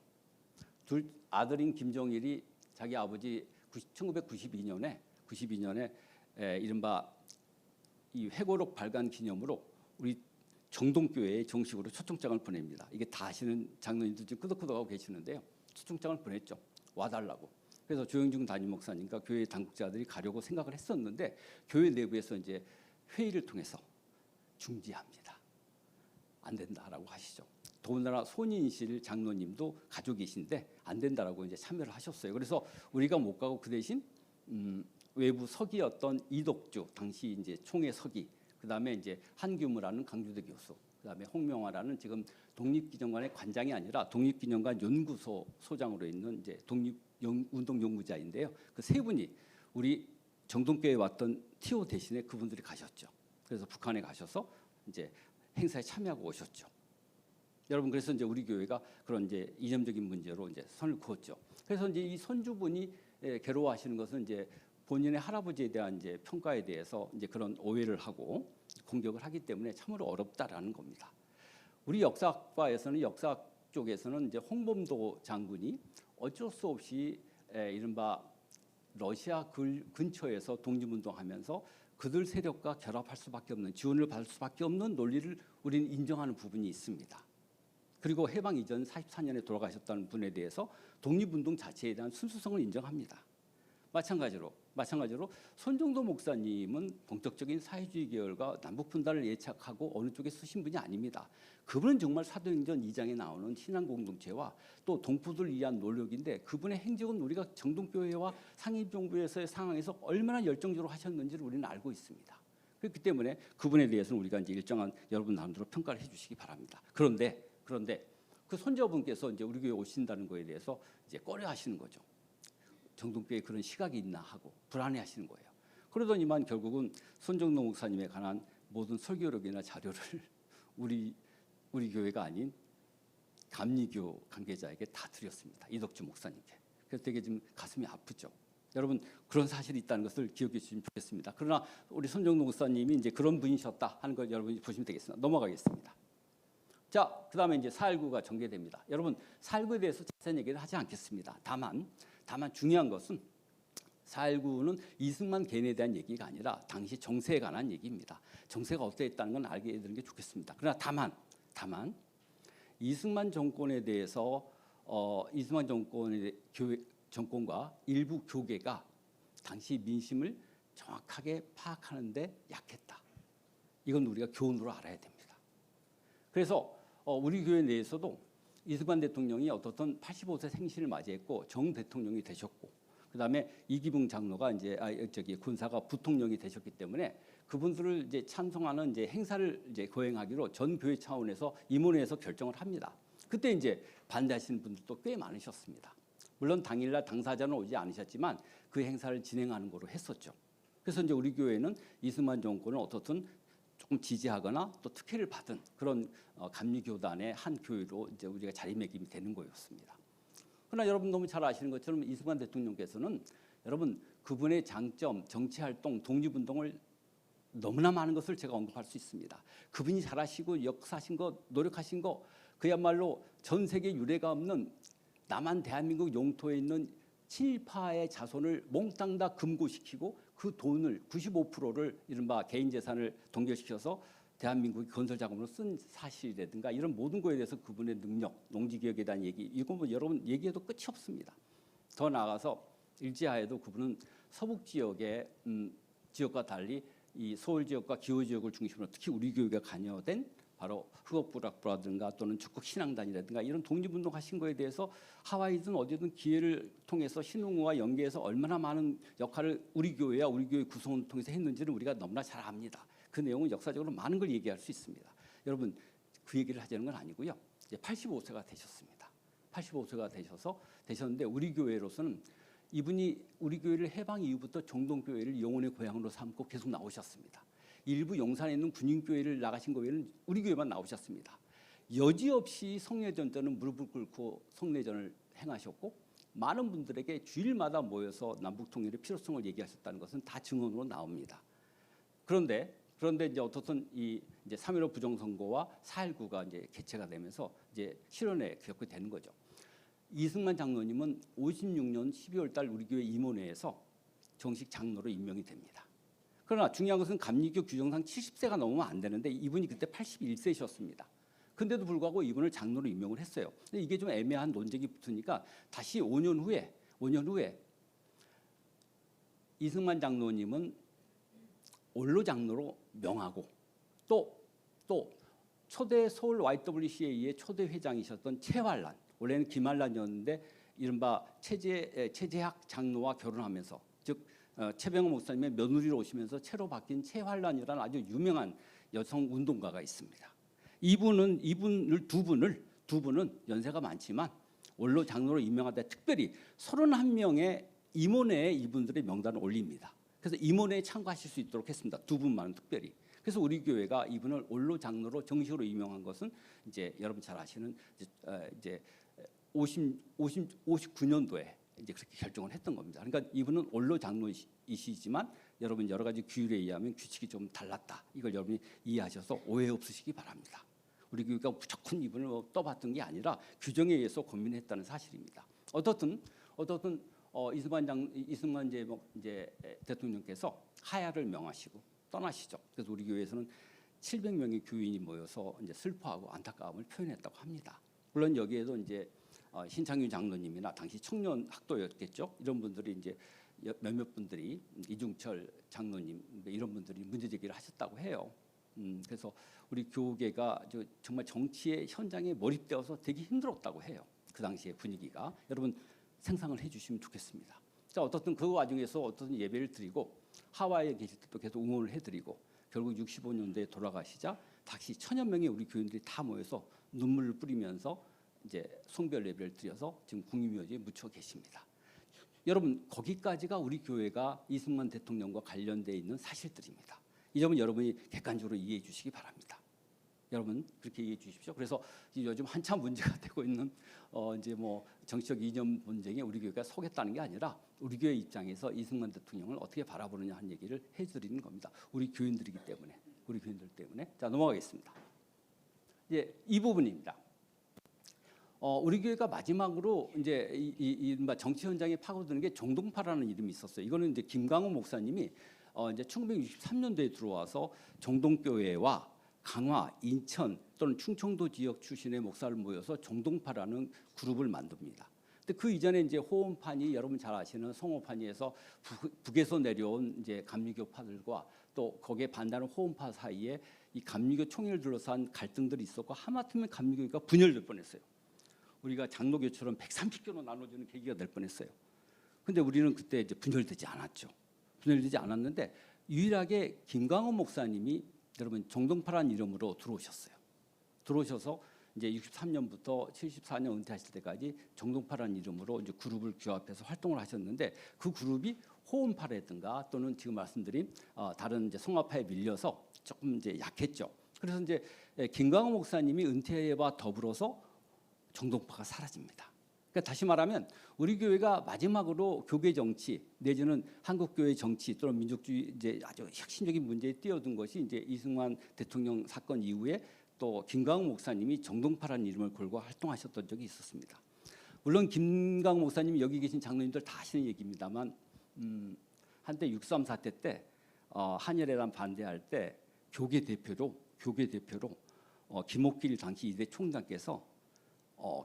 둘 아들인 김정일이 자기 아버지 1992년에 이른바 이 회고록 발간 기념으로 우리 정동교회에 정식으로 초청장을 보냅니다. 이게 다 아시는 장로님들 지금 끄덕끄덕하고 계시는데요. 초청장을 보냈죠. 와달라고. 그래서 조영중 담임 목사님과 교회 당국자들이 가려고 생각을 했었는데 교회 내부에서 이제 회의를 통해서 중지합니다. 안 된다라고 하시죠. 더군다나 손인실 장로님도 가족이신데 안 된다라고 이제 참여를 하셨어요. 그래서 우리가 못 가고 그 대신 외부 서기였던 이덕주 당시 이제 총회 서기, 그다음에 이제 한규무라는 강주대 교수, 그다음에 홍명화라는 지금 독립기념관의 관장이 아니라 독립기념관 연구소 소장으로 있는 이제 독립운동연구자인데요. 그 세 분이 우리 정동교회에 왔던 TO 대신에 그분들이 가셨죠. 그래서 북한에 가셔서 이제 행사에 참여하고 오셨죠. 여러분, 그래서 이제 우리 교회가 그런 이제 이념적인 문제로 이제 선을 그었죠. 그래서 이제 이 손주분이 괴로워하시는 것은 이제 본인의 할아버지에 대한 이제 평가에 대해서 이제 그런 오해를 하고 공격을 하기 때문에 참으로 어렵다라는 겁니다. 우리 역사학과에서는 역사 쪽에서는 이제 홍범도 장군이 어쩔 수 없이 이른바 러시아 근처에서 독립운동하면서 그들 세력과 결합할 수밖에 없는, 지원을 받을 수밖에 없는 논리를 우리는 인정하는 부분이 있습니다. 그리고 해방 이전 44년에 돌아가셨다는 분에 대해서 독립운동 자체에 대한 순수성을 인정합니다. 마찬가지로 손정도 목사님은 본격적인 사회주의 계열과 남북 분단을 예착하고 어느 쪽에 쓰신 분이 아닙니다. 그분은 정말 사도행전 2장에 나오는 신앙 공동체와 또 동포들을 위한 노력인데 그분의 행적은 우리가 정동교회와 상임정부에서의 상황에서 얼마나 열정적으로 하셨는지를 우리는 알고 있습니다. 그렇기 때문에 그분에 대해서는 우리가 이제 일정한 여러분 나름대로 평가를 해주시기 바랍니다. 그런데 그 손자분께서 이제 우리 교회 오신다는 거에 대해서 이제 꺼려하시는 거죠. 정동교회에 그런 시각이 있나 하고 불안해하시는 거예요. 그러더니만 결국은 손정도 목사님에 관한 모든 설교록이나 자료를 우리 교회가 아닌 감리교 관계자에게 다 드렸습니다. 이덕주 목사님께. 그래서 되게 좀 가슴이 아프죠. 여러분, 그런 사실이 있다는 것을 기억해 주시면 좋겠습니다. 그러나 우리 손정도 목사님이 이제 그런 분이셨다 하는 걸 여러분이 보시면 되겠습니다. 넘어가겠습니다. 자, 그다음에 이제 4.19가 전개됩니다. 여러분, 4.19에 대해서 자세한 얘기를 하지 않겠습니다. 다만 중요한 것은 4.19는 이승만 개인에 대한 얘기가 아니라 당시 정세에 관한 얘기입니다. 정세가 어떠했다는 건 알게 되는 게 좋겠습니다. 그러나 다만 이승만 정권에 대해서 이승만 정권과 일부 교계가 당시 민심을 정확하게 파악하는데 약했다. 이건 우리가 교훈으로 알아야 됩니다. 그래서 우리 교회 내에서도 이승만 대통령이 어떻든 85세 생신을 맞이했고 정 대통령이 되셨고, 그다음에 이기붕 장로가 이제 군사가 부통령이 되셨기 때문에 그분들을 이제 찬송하는 이제 행사를 이제 거행하기로 전 교회 차원에서 임원회에서 결정을 합니다. 그때 이제 반대하시는 분들도 꽤 많으셨습니다. 물론 당일날 당사자는 오지 않으셨지만 그 행사를 진행하는 거로 했었죠. 그래서 이제 우리 교회는 이승만 정권을 어떻든 조금 지지하거나 또 특혜를 받은 그런 감리교단의 한 교회로 이제 우리가 자리매김이 되는 거였습니다. 그러나 여러분 너무 잘 아시는 것처럼 이승만 대통령께서는 여러분 그분의 장점, 정치활동, 독립운동을 너무나 많은 것을 제가 언급할 수 있습니다. 그분이 잘하시고 역사하신 것, 노력하신 것, 그야말로 전 세계 유례가 없는 남한 대한민국 영토에 있는 친일파의 자손을 몽땅 다 금고시키고 그 돈을 95%를 이른바 개인 재산을 동결시켜서 대한민국이 건설 자금으로 쓴 사실이라든가 이런 모든 거에 대해서 그분의 능력, 농지개혁에 대한 얘기, 이건 뭐 여러분 얘기해도 끝이 없습니다. 더 나아가서 일제하에도 그분은 서북 지역의 지역과 달리 이 서울 지역과 기호 지역을 중심으로 특히 우리 교회가 관여된 바로 흑옥부락부라든가 또는 적극 신앙단이라든가 이런 독립운동하신 거에 대해서 하와이든 어디든 기회를 통해서 신흥우와 연계해서 얼마나 많은 역할을 우리 교회와 우리 교회 구성원을 통해서 했는지를 우리가 너무나 잘 압니다. 그 내용은 역사적으로 많은 걸 얘기할 수 있습니다. 여러분 그 얘기를 하자는 건 아니고요. 이제 85세가 되셨습니다. 85세가 되셨는데 우리 교회로서는 이분이 우리 교회를 해방 이후부터 정동교회를 영혼의 고향으로 삼고 계속 나오셨습니다. 일부 용산에 있는 군인교회를 나가신 거 외에는 우리 교회만 나오셨습니다. 여지없이 성례전 때는 무릎을 꿇고 성례전을 행하셨고 많은 분들에게 주일마다 모여서 남북통일의 필요성을 얘기하셨다는 것은 다 증언으로 나옵니다. 그런데 이제 어떻든 이제 3.15 부정선거와 4.19가 이제 개최가 되면서 이제 실현에 겪게 되는 거죠. 이승만 장로님은 56년 12월 달 우리 교회 임원회에서 정식 장로로 임명이 됩니다. 그러나 중요한 것은 감리교 규정상 70세가 넘으면 안 되는데 이분이 그때 81세셨습니다. 근데도 불구하고 이분을 장로로 임명을 했어요. 근데 이게 좀 애매한 논쟁이 붙으니까 다시 5년 후에 이승만 장로님은 원로 장로로 명하고 또 초대 서울 YWCA의 초대 회장이셨던 최환란, 원래는 김환란이었는데 이른바 최재학 장로와 결혼하면서 즉 최병호 목사님의 며느리로 오시면서 채로 바뀐 최환란이라는 아주 유명한 여성 운동가가 있습니다. 두 분은 연세가 많지만 원로 장로로 임명하다 특별히 31명의 임원회에 이분들의 명단을 올립니다. 그래서 임원회에 참가하실 수 있도록 했습니다. 두 분만은 특별히. 그래서 우리 교회가 이분을 원로 장로로 정식으로 임명한 것은 이제 여러분 잘 아시는 이제 59년도에 이제 그렇게 결정을 했던 겁니다. 그러니까 이분은 원로 장로이시지만 여러분 여러 가지 규율에 의하면 규칙이 좀 달랐다. 이걸 여러분이 이해하셔서 오해 없으시기 바랍니다. 우리 교회가 무조건 이분을 떠봤던 게 아니라 규정에 의해서 고민했다는 사실입니다. 어떻든 이승만 이제 대통령께서 하야를 명하시고 떠나시죠. 그래서 우리 교회에서는 700명의 교인이 모여서 이제 슬퍼하고 안타까움을 표현했다고 합니다. 물론 여기에도 이제 신창윤 장로님이나 당시 청년 학도였겠죠. 이런 분들이 이제 몇몇 분들이 이중철 장로님 이런 분들이 문제 제기를 하셨다고 해요. 그래서 우리 교계가 정말 정치의 현장에 몰입되어서 되게 힘들었다고 해요. 그 당시의 분위기가 여러분 생상을 해주시면 좋겠습니다. 자 어떻든 그 와중에서 어떤 예배를 드리고 하와이에 계실 때도 계속 응원을 해드리고 결국 65년도에 돌아가시자 다시 1000여 명의 우리 교인들이 다 모여서 눈물을 뿌리면서 이제 송별 예배를 드려서 지금 국립묘지에 묻혀 계십니다. 여러분 거기까지가 우리 교회가 이승만 대통령과 관련돼 있는 사실들입니다. 이 점은 여러분이 객관적으로 이해해 주시기 바랍니다. 여러분 그렇게 이해해 주십시오. 그래서 요즘 한참 문제가 되고 있는 이제 뭐 정치적 이념 분쟁에 우리 교회가 서겠다는 게 아니라 우리 교회 입장에서 이승만 대통령을 어떻게 바라보느냐 하는 얘기를 해드리는 겁니다. 우리 교인들 때문에. 자 넘어가겠습니다. 이제 이 부분입니다. 우리 교회가 마지막으로 이제 이른바 정치 현장에 파고드는 게 정동파라는 이름이 있었어요. 이거는 이제 김강호 목사님이 이제 1963년도에 들어와서 정동교회와 강화, 인천 또는 충청도 지역 출신의 목사를 모여서 정동파라는 그룹을 만듭니다. 근데 그 이전에 이제 호원파니 여러분 잘 아시는 성호파니에서 북에서 내려온 이제 감리교파들과 또 거기에 반대하는 호원파 사이에 이 감리교 총회를 둘러싼 갈등들이 있었고 하마터면 감리교가 분열될 뻔했어요. 우리가 장로교처럼 130교로 나눠주는 계기가 될 뻔했어요. 근데 우리는 그때 이제 분열되지 않았는데 유일하게 김광호 목사님이 여러분 정동파라는 이름으로 들어오셔서 이제 63년부터 74년 은퇴하실 때까지 정동파라는 이름으로 이제 그룹을 규합해서 활동을 하셨는데 그 그룹이 호원파라든가 또는 지금 말씀드린 다른 이제 성화파에 밀려서 조금 이제 약했죠. 그래서 이제 김광호 목사님이 은퇴와 더불어서 정동파가 사라집니다. 그러니까 다시 말하면 우리 교회가 마지막으로 교계 정치 내지는 한국 교회 정치 또는 민족주의 이제 아주 혁신적인 문제에 뛰어든 것이 이제 이승만 대통령 사건 이후에 또 김광호 목사님이 정동파라는 이름을 걸고 활동하셨던 적이 있었습니다. 물론 김광호 목사님이 여기 계신 장로님들 다 아시는 얘기입니다만 한때 6.3 사태 때 한일회란 반대할 때 교계 대표로 교계 대표로 김옥길 당시 이대 총장께서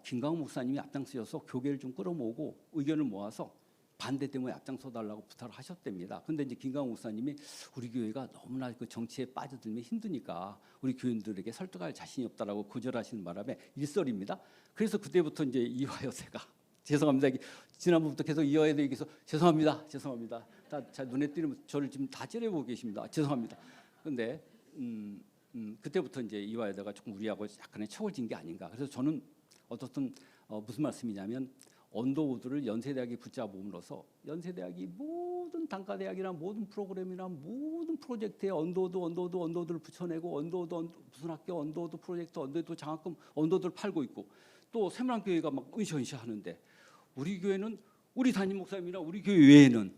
김강욱 목사님이 앞장서서 교계를 좀 끌어모으고 의견을 모아서 반대 때문에 앞장서 달라고 부탁을 하셨답니다. 근데 이제 김강욱 목사님이 우리 교회가 너무나 그 정치에 빠져들면 힘드니까 우리 교인들에게 설득할 자신이 없다라고 거절하시는 바람에 일설입니다. 그래서 그때부터 이제 이화여대가 죄송합니다. 지난번부터 계속 이화여대 얘기해서 죄송합니다. 다 눈에 띄는 저를 지금 다 째려보고 계십니다. 죄송합니다. 근데 그때부터 이제 이화여대가 조금 우리하고 약간의 척을 진 게 아닌가. 그래서 저는 어떻든 무슨 말씀이냐면 언더우드를 연세대학이 붙잡음으로써 연세대학이 모든 단과대학이나 모든 프로그램이나 모든 프로젝트에 언더우드를 붙여내고 언더우드 무슨 학교 언더우드 프로젝트 언더우드 장학금 언더우드를 팔고 있고 또 새문학교회가 막 으쌰으쌰 하는데 우리 교회는 우리 담임 목사님이나 우리 교회 외에는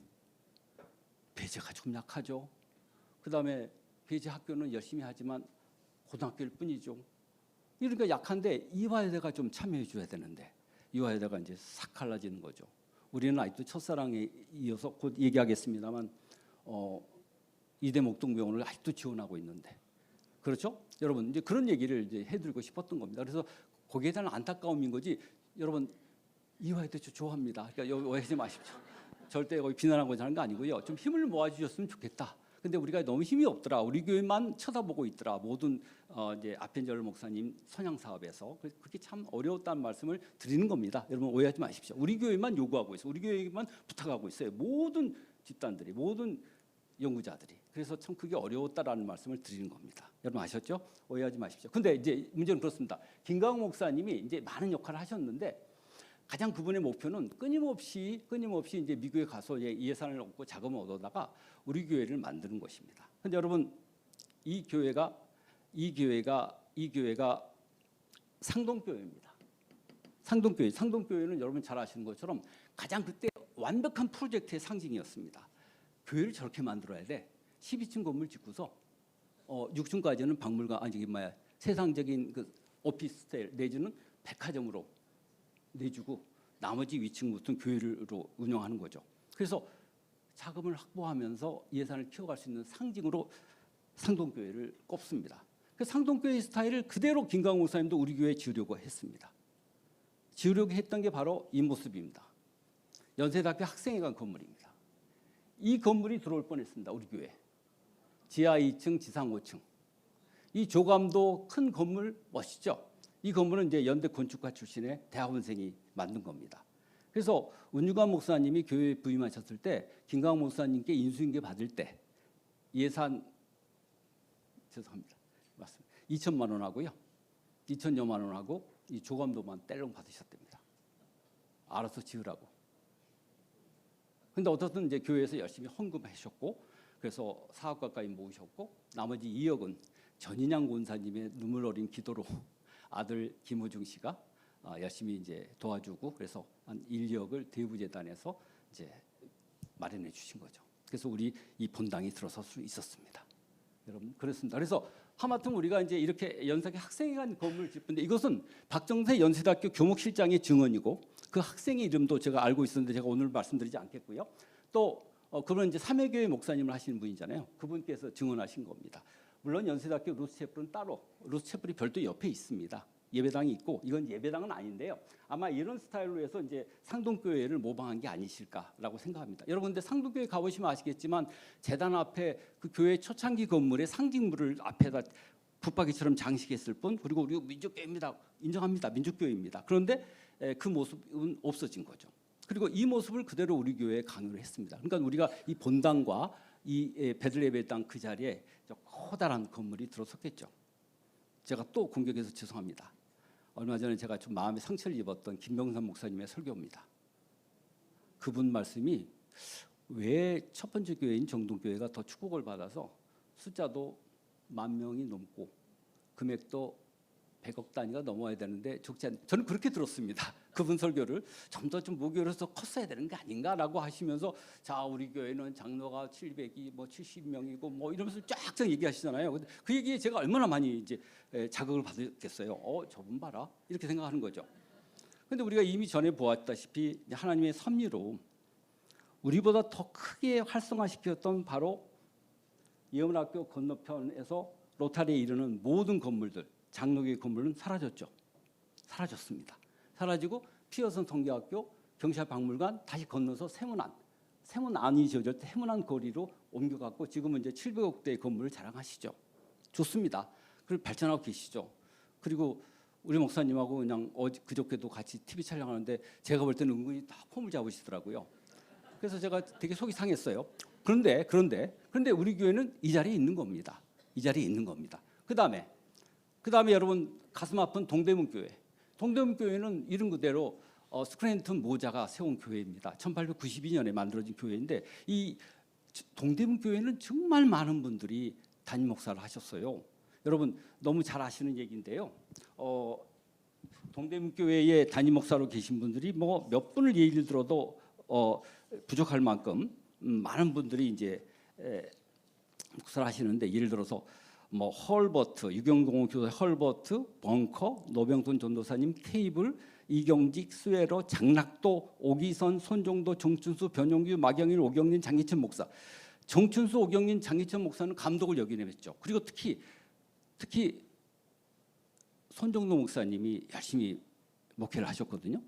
배제가 좀 약하죠. 그다음에 배제 학교는 열심히 하지만 고등학교일 뿐이죠. 이러니까 약한데 이화여대가 좀 참여해 줘야 되는데 이화여대가 이제 싹 갈라지는 거죠. 우리는 아직도 첫사랑에 이어서 곧 얘기하겠습니다만 이대 목동병원을 아직도 지원하고 있는데 그렇죠? 여러분 이제 그런 얘기를 이제 해드리고 싶었던 겁니다. 그래서 거기에 대한 안타까움인 거지. 여러분 이화여대 좋아합니다. 그러니까 오해하지 마십시오. 절대 거기 비난하고 하는 거 아니고요. 좀 힘을 모아주셨으면 좋겠다. 근데 우리가 너무 힘이 없더라. 우리 교회만 쳐다보고 있더라. 모든 이제 아펜젤 목사님 선양 사업에서 그렇게 참 어려웠다는 말씀을 드리는 겁니다. 여러분 오해하지 마십시오. 우리 교회만 요구하고 있어요. 우리 교회만 부탁하고 있어요. 모든 집단들이 모든 연구자들이. 그래서 참 그게 어려웠다라는 말씀을 드리는 겁니다. 여러분 아셨죠? 오해하지 마십시오. 근데 이제 문제는 그렇습니다. 김강욱 목사님이 이제 많은 역할을 하셨는데 가장 그분의 목표는 끊임없이 이제 미국에 가서 예산을 얻고 자금을 얻어다가 우리 교회를 만드는 것입니다. 근데 여러분 이 교회가 상동교회입니다. 상동교회는 여러분 잘 아시는 것처럼 가장 그때 완벽한 프로젝트의 상징이었습니다. 교회를 저렇게 만들어야 돼. 12층 건물 짓고서 6층까지는 박물관 세상적인 그 오피스텔 내지는 백화점으로 내주고 나머지 위층부터는 교회로 운영하는 거죠. 그래서 자금을 확보하면서 예산을 키워갈 수 있는 상징으로 상동교회를 꼽습니다. 그 상동교회 스타일을 그대로 김강욱 목사님도 우리 교회에 지으려고 했습니다. 지으려고 했던 게 바로 이 모습입니다. 연세대학교 학생회관 건물입니다. 이 건물이 들어올 뻔했습니다. 우리 교회. 지하 2층, 지상 5층. 이 조감도 큰 건물 멋있죠? 이 건물은 이제 연대 건축가 출신의 대학원생이 만든 겁니다. 그래서 운유관 목사님이 교회에 부임하셨을 때 김강욱 목사님께 인수인계 받을 때 예산 죄송합니다. 맞습니다. 2천만 원 하고요. 2천여만 원 하고 이 조감도만 떼렁 받으셨답니다. 알아서 지으라고. 근데 어떻든 이제 교회에서 열심히 헌금하셨고 그래서 4억 가까이 모으셨고 나머지 2억은 전인양 권사님의 눈물 어린 기도로 아들 김호중 씨가 열심히 이제 도와주고 그래서 한 1, 2억을 대부재단에서 이제 마련해 주신 거죠. 그래서 우리 이 본당이 들어설 수 있었습니다. 여러분 그렇습니다. 그래서 하마터면 우리가 이제 이렇게 연세대 학생회관 건물을 짓는데 이것은 박정세 연세대학교 교목실장의 증언이고 그 학생의 이름도 제가 알고 있었는데 제가 오늘 말씀드리지 않겠고요. 또 그분 이제 삼회교회 목사님을 하시는 분이잖아요. 그분께서 증언하신 겁니다. 물론 연세대학교 루스채플은 따로 루스채플이 별도 옆에 있습니다. 예배당이 있고 이건 예배당은 아닌데요. 아마 이런 스타일로 해서 이제 상동교회를 모방한 게 아니실까라고 생각합니다. 여러분 근데 상동교회 가보시면 아시겠지만 재단 앞에 그 교회 초창기 건물의 상징물을 앞에다 붙박이처럼 장식했을 뿐 그리고 우리 민족교회입니다. 인정합니다. 민족교회입니다. 그런데 그 모습은 없어진 거죠. 그리고 이 모습을 그대로 우리 교회에 강요를 했습니다. 그러니까 우리가 이 본당과 이 베들레헴당 그 자리에 커다란 건물이 들어섰겠죠. 제가 또 공격해서 죄송합니다. 얼마 전에 제가 좀 마음에 상처를 입었던 김병삼 목사님의 설교입니다. 그분 말씀이 왜 첫 번째 교회인 정동교회가 더 축복을 받아서 숫자도 10,000명이 넘고 금액도 100억 단위가 넘어야 되는데 적지 않. 저는 그렇게 들었습니다. 그분 설교를 좀 더 좀 무교로서 컸어야 되는 게 아닌가라고 하시면서 자 우리 교회는 장로가 700이 뭐 70명이고 뭐 이러면서 쫙쫙 얘기하시잖아요. 근데 그 얘기에 제가 얼마나 많이 이제 자극을 받았겠어요. 저분 봐라 이렇게 생각하는 거죠. 근데 우리가 이미 전에 보았다시피 하나님의 섭리로 우리보다 더 크게 활성화시켰던 바로 예원학교 건너편에서 로타리에 이르는 모든 건물들, 장로교의 건물은 사라졌죠. 사라졌습니다. 사라지고 피어슨 성교학교, 경찰박물관 다시 건너서 세문안이 지어질 때 해문안 거리로 옮겨갔고 지금은 이제 700억 대의 건물을 자랑하시죠. 좋습니다. 그리고 발전하고 계시죠. 그리고 우리 목사님하고 그냥 그저께도 같이 TV 촬영하는데 제가 볼 때는 은근히 다 폼을 잡으시더라고요. 그래서 제가 되게 속이 상했어요. 그런데 우리 교회는 이 자리에 있는 겁니다. 이 자리에 있는 겁니다. 그다음에 여러분 가슴 아픈 동대문 교회. 동대문 교회는 이름 그대로 스크랜턴 모자가 세운 교회입니다. 1892년에 만들어진 교회인데 이 동대문 교회는 정말 많은 분들이 담임 목사를 하셨어요. 여러분 너무 잘 아시는 얘기인데요. 동대문 교회에 담임 목사로 계신 분들이 뭐 몇 분을 예를 들어도 부족할 만큼 많은 분들이 이제 목사를 하시는데 예를 들어서 뭐 헐버트, 유경동호 교사 헐버트, 벙커, 노병돈 전도사님, 테이블, 이경직, 스웨러, 장락도, 오기선, 손종도, 정춘수, 변용규, 마경일, 오경린, 장기천 목사. 정춘수, 오경린, 장기천 목사는 감독을 역임했죠. 그리고 특히 손종도 목사님이 열심히 목회를 하셨거든요.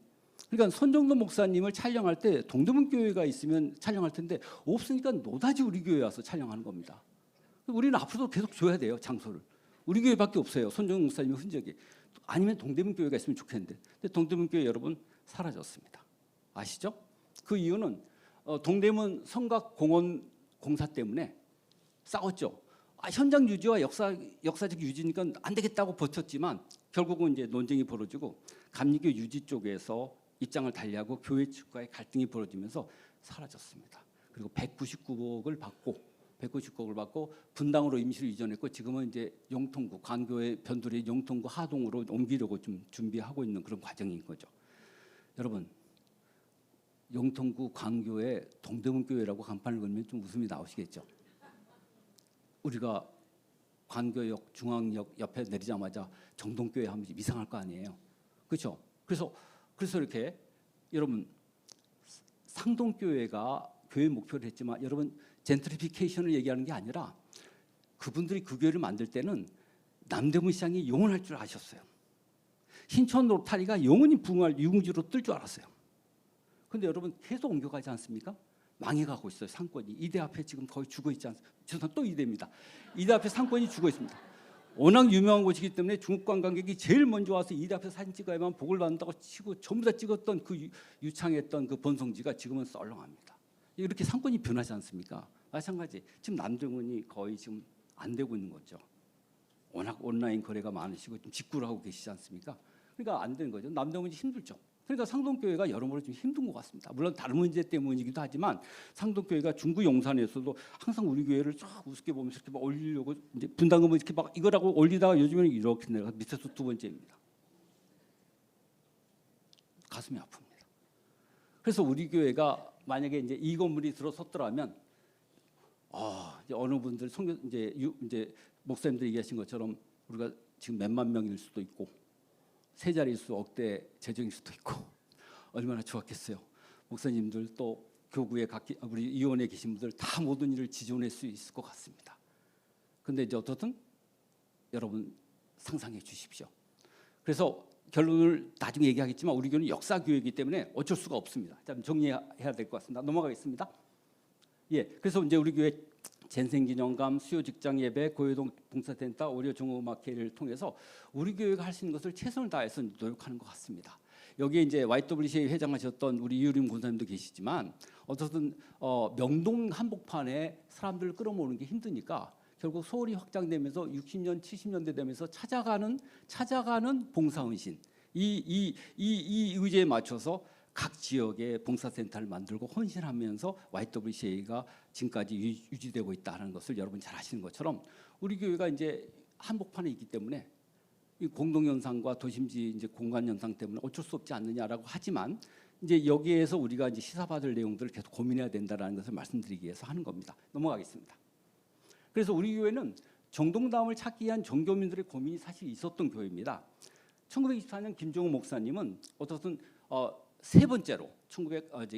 그러니까 손종도 목사님을 촬영할 때 동대문 교회가 있으면 촬영할 텐데 없으니까 노다지 우리 교회 와서 촬영하는 겁니다. 우리는 앞으로도 계속 줘야 돼요, 장소를. 우리 교회밖에 없어요, 손종도 목사님의 흔적이. 아니면 동대문 교회가 있으면 좋겠는데. 근데 동대문 교회 여러분 사라졌습니다. 아시죠? 그 이유는 동대문 성곽공원 공사 때문에 싸웠죠. 현장 유지와 역사적 유지니까 안 되겠다고 버텼지만 결국은 이제 논쟁이 벌어지고 감리교 유지 쪽에서 입장을 달리하고 교회 측과의 갈등이 벌어지면서 사라졌습니다. 그리고 199억을 받고 분당으로 임시로 이전했고 지금은 이제 영통구 광교의 변두리 영통구 하동으로 옮기려고 좀 준비하고 있는 그런 과정인 거죠. 여러분 영통구 광교에 동대문 교회라고 간판을 걸면 좀 웃음이 나오시겠죠. 우리가 광교역 중앙역 옆에 내리자마자 정동교회 하면 이상할 거 아니에요. 그렇죠? 그래서 이렇게 여러분 상동교회가 교회 목표를 했지만 여러분 젠트리피케이션을 얘기하는 게 아니라 그분들이 그 교회를 만들 때는 남대문 시장이 영원할 줄 아셨어요. 신촌 로타리가 영원히 부흥할 유흥지로 뜰 줄 알았어요. 그런데 여러분 계속 옮겨가지 않습니까? 망해가고 있어요. 상권이 이대 앞에 지금 거의 죽어 있지 않습니까? 죄송합니다. 또 이대입니다. 이대 앞에 상권이 죽어 있습니다. 워낙 유명한 곳이기 때문에 중국 관광객이 제일 먼저 와서 이대 앞에 사진 찍어야만 복을 받는다고 치고 전부 다 찍었던 그 유창했던 그 본성지가 지금은 썰렁합니다. 이렇게 상권이 변하지 않습니까? 마찬가지 지금 남대문이 거의 지금 안 되고 있는 거죠. 워낙 온라인 거래가 많으시고 좀 직구를 하고 계시지 않습니까? 그러니까 안 되는 거죠. 남대문이 힘들죠. 그러니까 상동교회가 여러모로 좀 힘든 것 같습니다. 물론 다른 문제 때문이기도 하지만 상동교회가 중구 용산에서도 항상 우리 교회를 쫙 우습게 보면서 이렇게 막 올리려고 이제 분담금을 이렇게 막 이거라고 올리다가 요즘에는 이렇게 내려가 밑에서 두 번째입니다. 가슴이 아픕니다. 그래서 우리 교회가 만약에 이제 이 건물이 들어섰더라면 이제 어느 분들 이제 목사님들이 얘기하신 것처럼 우리가 지금 몇만 명일 수도 있고 세 자릿수 억대 재정일 수도 있고 얼마나 좋았겠어요. 목사님들 또 교구에 우리 이원에 계신 분들 다 모든 일을 지존할 수 있을 것 같습니다. 그런데 이제 어떻든 여러분 상상해 주십시오. 그래서 결론을 나중에 얘기하겠지만 우리 교회는 역사교회이기 때문에 어쩔 수가 없습니다. 자, 정리해야 될 것 같습니다. 넘어가겠습니다. 그래서 이제 우리 교회 젠생기념관, 수요 직장 예배, 고요동 봉사센터, 오려 종업마켓을 통해서 우리 교회가 할 수 있는 것을 최선을 다해서 노력하는 것 같습니다. 여기에 이제 YWCA 회장하셨던 우리 이유림 권사님도 계시지만 어쨌든 명동 한복판에 사람들을 끌어모으는 게 힘드니까 결국 서울이 확장되면서 60년, 70년대 되면서 찾아가는 봉사헌신 이 의제에 맞춰서 각 지역에 봉사센터를 만들고 헌신하면서 YWCA가 지금까지 유지되고 있다는 것을 여러분 잘 아시는 것처럼 우리 교회가 이제 한복판에 있기 때문에 이 공동현상과 도심지 이제 공간현상 때문에 어쩔 수 없지 않느냐라고 하지만 이제 여기에서 우리가 이제 시사받을 내용들을 계속 고민해야 된다라는 것을 말씀드리기 위해서 하는 겁니다. 넘어가겠습니다. 그래서 우리 교회는 정동담을 찾기 위한 정교민들의 고민이 사실 있었던 교회입니다. 1924년 김종우 목사님은 어떻든 세 번째로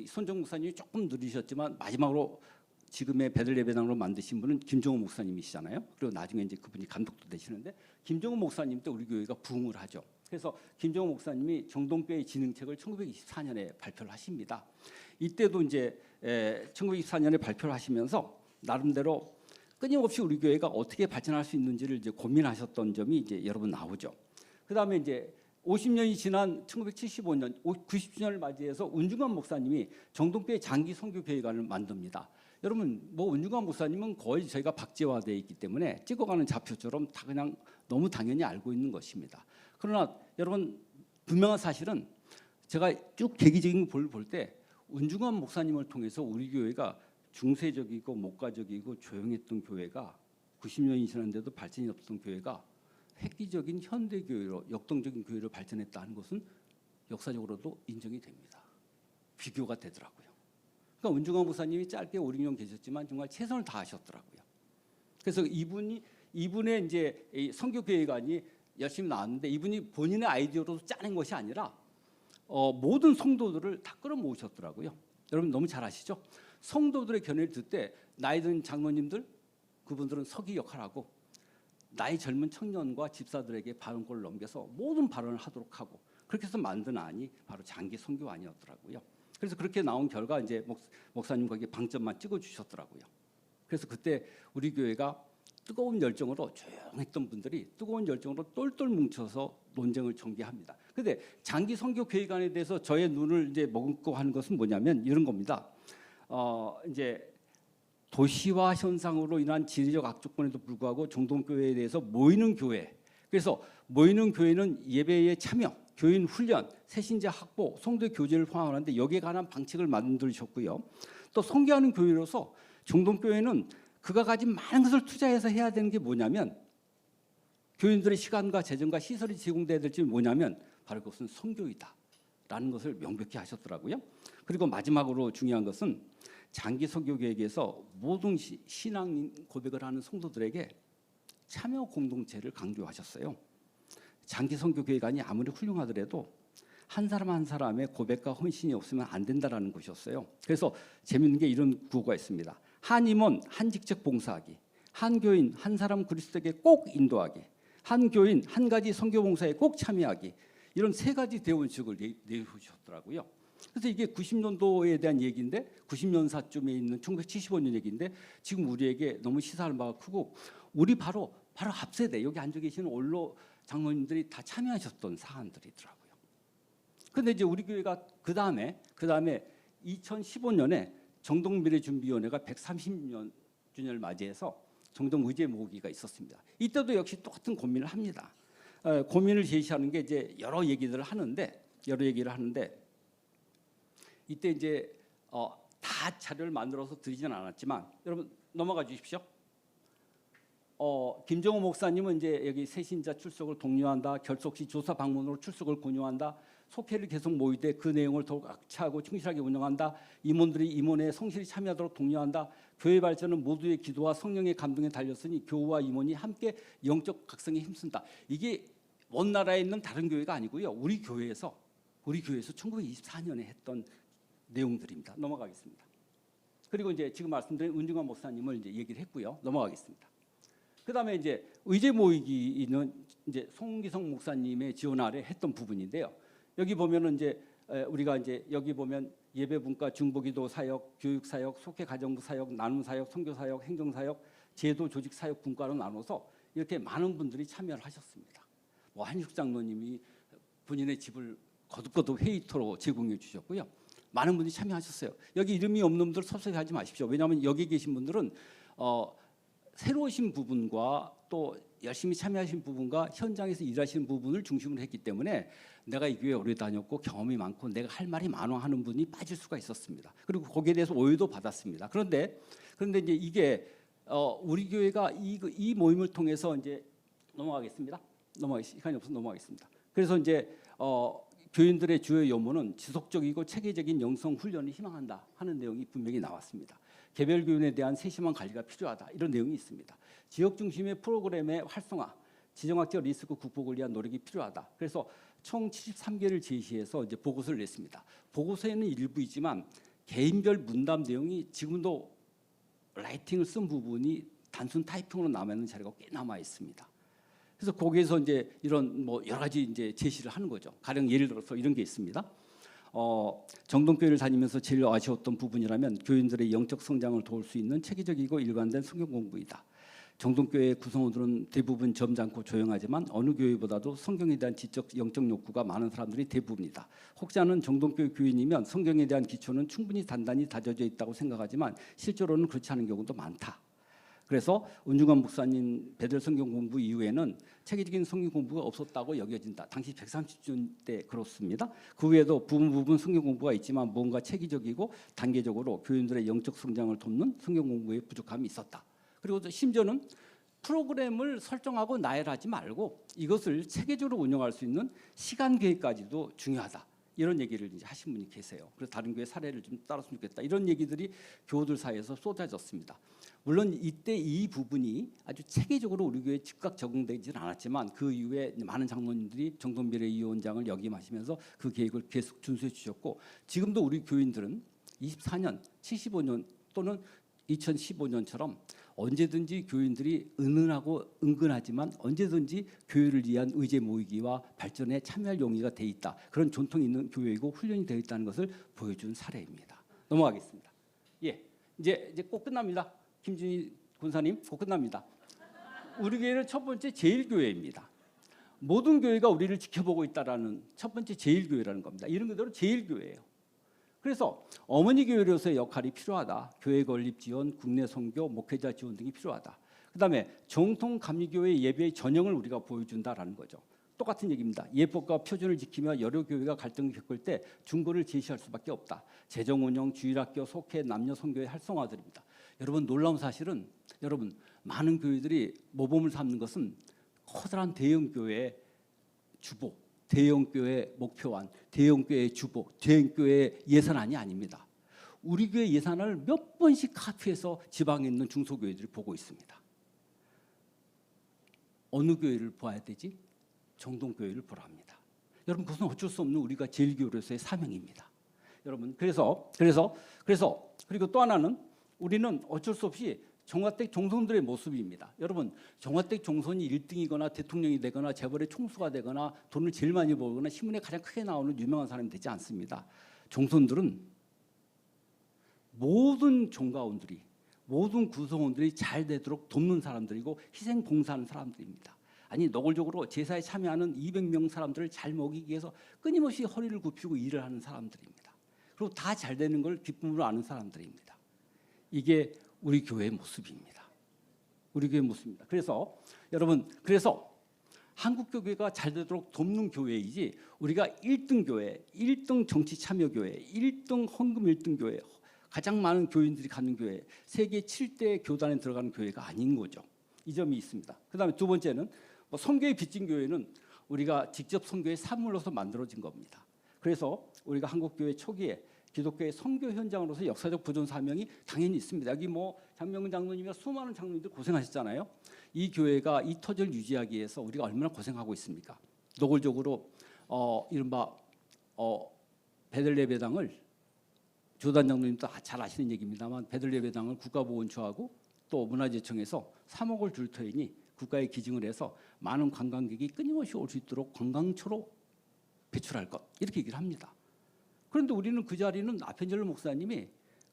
손정 목사님이 조금 느리셨지만 마지막으로 지금의 베들레 배당으로 만드신 분은 김정호 목사님이시잖아요. 그리고 나중에 이제 그분이 감독도 되시는데 김정호 목사님 때 우리 교회가 부흥을 하죠. 그래서 김정호 목사님이 정동교회 진흥책을 1924년에 발표를 하십니다. 이때도 이제 1924년에 발표를 하시면서 나름대로 끊임없이 우리 교회가 어떻게 발전할 수 있는지를 이제 고민하셨던 점이 이제 여러 번 나오죠. 그다음에 이제 50년이 지난 1975년 90주년을 맞이해서 운중환 목사님이 정동교회 장기 선교 교회관을 만듭니다. 여러분 뭐 운중환 목사님은 거의 저희가 박제화되어 있기 때문에 찍어가는 좌표처럼 다 그냥 너무 당연히 알고 있는 것입니다. 그러나 여러분 분명한 사실은 제가 쭉 계기적인 걸 볼 때 운중환 목사님을 통해서 우리 교회가 중세적이고 목가적이고 조용했던 교회가 90년이 지났는데도 발전이 없었던 교회가 획기적인 현대 교회로 역동적인 교회로 발전했다는 것은 역사적으로도 인정이 됩니다. 비교가 되더라고요. 그러니까 운중환 목사님이 짧게 5, 6년 계셨지만 정말 최선을 다하셨더라고요. 그래서 이분의 이제 선교 교회관이 열심히 나왔는데 이분이 본인의 아이디어로 짜낸 것이 아니라 모든 성도들을 다 끌어모으셨더라고요. 여러분 너무 잘 아시죠? 성도들의 견해를 듣을 때 나이 든 장로님들 그분들은 서기 역할하고 나이 젊은 청년과 집사들에게 발언권을 넘겨서 모든 발언을 하도록 하고 그렇게 해서 만든 안이 바로 장기 선교안이었더라고요. 그래서 그렇게 나온 결과 이제 목사님 거기에 방점만 찍어 주셨더라고요. 그래서 그때 우리 교회가 뜨거운 열정으로 조용했던 분들이 뜨거운 열정으로 똘똘 뭉쳐서 논쟁을 전개합니다. 근데 장기 선교 교회관에 대해서 저의 눈을 이제 머금고 하는 것은 뭐냐면 이런 겁니다. 이제 도시화 현상으로 인한 지리적 악조건에도 불구하고 정동교회에 대해서 모이는 교회. 그래서 모이는 교회는 예배에 참여, 교인 훈련, 새신자 확보, 성도 교제를 포함하는데 여기에 관한 방책을 만들셨고요. 또 선교하는 교회로서 정동교회는 그가 가진 많은 것을 투자해서 해야 되는 게 뭐냐면 교인들의 시간과 재정과 시설이 제공돼야 될지 뭐냐면 바로 그것은 선교이다라는 것을 명백히 하셨더라고요. 그리고 마지막으로 중요한 것은 장기 선교 계획에서 모든 신앙 고백을 하는 성도들에게 참여 공동체를 강조하셨어요. 장기 선교 계획안이 아무리 훌륭하더라도 한 사람 한 사람의 고백과 헌신이 없으면 안 된다라는 것이었어요. 그래서 재밌는 게 이런 구호가 있습니다. 한 임원 한 직책 봉사하기, 한 교인 한 사람 그리스도에게 꼭 인도하기, 한 교인 한 가지 선교 봉사에 꼭 참여하기, 이런 세 가지 대원칙을 내주셨더라고요. 그래서 이게 90년도에 대한 얘기인데 90년사쯤에 있는 1975년 얘기인데 지금 우리에게 너무 시사할 바가 크고 우리 바로 앞세대 여기 앉아 계시는 원로 장로님들이 다 참여하셨던 사안들이더라고요. 그런데 이제 우리 교회가 그 다음에 2015년에 정동미래준비위원회가 130년 주년을 맞이해서 정동의제 모으기가 있었습니다. 이때도 역시 똑같은 고민을 합니다. 고민을 제시하는 게 이제 여러 얘기를 하는데 이때 이제 다 자료를 만들어서 드리진 않았지만 여러분 넘어가 주십시오. 김정호 목사님은 이제 여기 새신자 출석을 독려한다. 결석 시 조사 방문으로 출석을 권유한다. 속회를 계속 모이되 그 내용을 더욱 악취하고 충실하게 운영한다. 임원들이 임원에 성실히 참여하도록 독려한다. 교회 발전은 모두의 기도와 성령의 감동에 달렸으니 교우와 임원이 함께 영적 각성에 힘쓴다. 이게 먼 나라에 있는 다른 교회가 아니고요. 우리 교회에서 1924년에 했던 내용들입니다. 넘어가겠습니다. 그리고 이제 지금 말씀드린 운중환 목사님을 이제 얘기를 했고요. 넘어가겠습니다. 그다음에 이제 의제 모이기는 이제 송기성 목사님의 지원 아래 했던 부분인데요. 여기 보면은 이제 우리가 이제 여기 보면 예배 분과 중보기도 사역, 교육 사역, 속회 가정부 사역, 나눔 사역, 선교 사역, 행정 사역, 제도 조직 사역 분과로 나눠서 이렇게 많은 분들이 참여를 하셨습니다. 뭐 한식 장로님이 본인의 집을 거듭거듭 회의토로 제공해 주셨고요. 많은 분들이 참여하셨어요. 여기 이름이 없는 분들 섭섭해하지 마십시오. 왜냐하면 여기 계신 분들은 새로 오신 부분과 또 열심히 참여하신 부분과 현장에서 일하시는 부분을 중심으로 했기 때문에 내가 이 교회 오래 다녔고 경험이 많고 내가 할 말이 많아 하는 분이 빠질 수가 있었습니다. 그리고 거기에 대해서 오해도 받았습니다. 그런데 이제 이게 우리 교회가 이 모임을 통해서 이제 시간이 없어서 넘어가겠습니다. 그래서 이제 교인들의 주요 요모는 지속적이고 체계적인 영성 훈련을 희망한다 하는 내용이 분명히 나왔습니다. 개별 교인에 대한 세심한 관리가 필요하다 이런 내용이 있습니다. 지역 중심의 프로그램의 활성화, 지정학적 리스크 극복을 위한 노력이 필요하다. 그래서 총 73개를 제시해서 이제 보고서를 냈습니다. 보고서에는 일부이지만 개인별 문담 내용이 지금도 라이팅을 쓴 부분이 단순 타이핑으로 남아 있는 자료가 꽤 남아 있습니다. 그래서 거기에서 이제 이런 뭐 여러 가지 이제 제시를 하는 거죠. 가령 예를 들어서 이런 게 있습니다. 정동교회를 다니면서 제일 아쉬웠던 부분이라면 교인들의 영적 성장을 도울 수 있는 체계적이고 일관된 성경 공부이다. 정동교회 구성원들은 대부분 점잖고 조용하지만 어느 교회보다도 성경에 대한 지적 영적 욕구가 많은 사람들이 대부분이다. 혹자는 정동교회 교인이면 성경에 대한 기초는 충분히 단단히 다져져 있다고 생각하지만 실제로는 그렇지 않은 경우도 많다. 그래서 은중관 목사님 베들 성경 공부 이후에는 체계적인 성경 공부가 없었다고 여겨진다. 당시 130년 때 그렇습니다. 그 외에도 부분 성경 공부가 있지만 뭔가 체계적이고 단계적으로 교인들의 영적 성장을 돕는 성경 공부에 부족함이 있었다. 그리고 심지어는 프로그램을 설정하고 나열하지 말고 이것을 체계적으로 운영할 수 있는 시간 계획까지도 중요하다. 이런 얘기를 이제 하신 분이 계세요. 그래서 다른 교회 사례를 좀 따랐으면 좋겠다. 이런 얘기들이 교우들 사이에서 쏟아졌습니다. 물론 이때 이 부분이 아주 체계적으로 우리 교회에 즉각 적용되지는 않았지만 그 이후에 많은 장로님들이 정동비례 위원장을 역임하시면서 그 계획을 계속 준수해 주셨고 지금도 우리 교인들은 24년, 75년 또는 2015년처럼 언제든지 교인들이 은은하고 은근하지만 언제든지 교회를 위한 의제 모이기와 발전에 참여할 용의가 돼 있다. 그런 전통이 있는 교회이고 훈련이 되어 있다는 것을 보여준 사례입니다. 넘어가겠습니다. 예, 이제 꼭 끝납니다. 김준희 군사님, 곧 끝납니다. 우리 교회는 첫 번째 제일교회입니다. 모든 교회가 우리를 지켜보고 있다라는 첫 번째 제일교회라는 겁니다. 이런 그대로 제일교회예요. 그래서 어머니 교회로서의 역할이 필요하다. 교회 건립 지원, 국내 선교, 목회자 지원 등이 필요하다. 그다음에 정통 감리교회 예배의 전형을 우리가 보여준다라는 거죠. 똑같은 얘기입니다. 예법과 표준을 지키며 여러 교회가 갈등을 겪을 때 중보를 제시할 수밖에 없다. 재정 운영, 주일학교, 속회, 남녀 선교의 활성화들입니다. 여러분 놀라운 사실은 여러분 많은 교회들이 모범을 삼는 것은 커다란 대형 교회의 주보, 대형 교회 목표안, 대형 교회 주보, 대형 교회 예산안이 아닙니다. 우리 교회 예산을 몇 번씩 카피해서 지방에 있는 중소교회들이 보고 있습니다. 어느 교회를 봐야 되지? 정동교회를 보라 합니다. 여러분 그것은 어쩔 수 없는 우리가 제일교회로서의 사명입니다. 여러분 그래서 그리고 또 하나는 우리는 어쩔 수 없이 정화댁 종손들의 모습입니다. 여러분 정화댁 종손이 1등이거나 대통령이 되거나 재벌의 총수가 되거나 돈을 제일 많이 벌거나 신문에 가장 크게 나오는 유명한 사람이 되지 않습니다. 종손들은 모든 종가원들이 모든 구성원들이 잘 되도록 돕는 사람들이고 희생 봉사하는 사람들입니다. 아니 노골적으로 제사에 참여하는 200명 사람들을 잘 먹이기 위해서 끊임없이 허리를 굽히고 일을 하는 사람들입니다. 그리고 다 잘 되는 걸 기쁨으로 아는 사람들입니다. 이게 우리 교회의 모습입니다. 우리 교회의 모습입니다. 그래서 여러분 한국 교회가 잘 되도록 돕는 교회이지 우리가 1등 교회, 1등 정치 참여 교회, 1등 헌금 1등 교회, 가장 많은 교인들이 가는 교회, 세계 7대 교단에 들어가는 교회가 아닌 거죠. 이 점이 있습니다. 그다음에 두 번째는 선교의 빚진 교회는 우리가 직접 선교의 산물로서 만들어진 겁니다. 그래서 우리가 한국 교회 초기에 기독교의 선교 현장으로서 역사적 보존 사명이 당연히 있습니다. 여기 장명근 장로님이나 수많은 장로님들 고생하셨잖아요. 이 교회가 이 터전을 유지하기 위해서 우리가 얼마나 고생하고 있습니까? 노골적으로 이른바 베들레헴당을 조단 장로님도 잘 아시는 얘기입니다만 베들레헴당을 국가보훈처하고 또 문화재청에서 3억을 줄 터이니 국가에 기증을 해서 많은 관광객이 끊임없이 올 수 있도록 관광초로 배출할 것 이렇게 얘기를 합니다. 그런데 우리는 그 자리는 아펜젤로 목사님이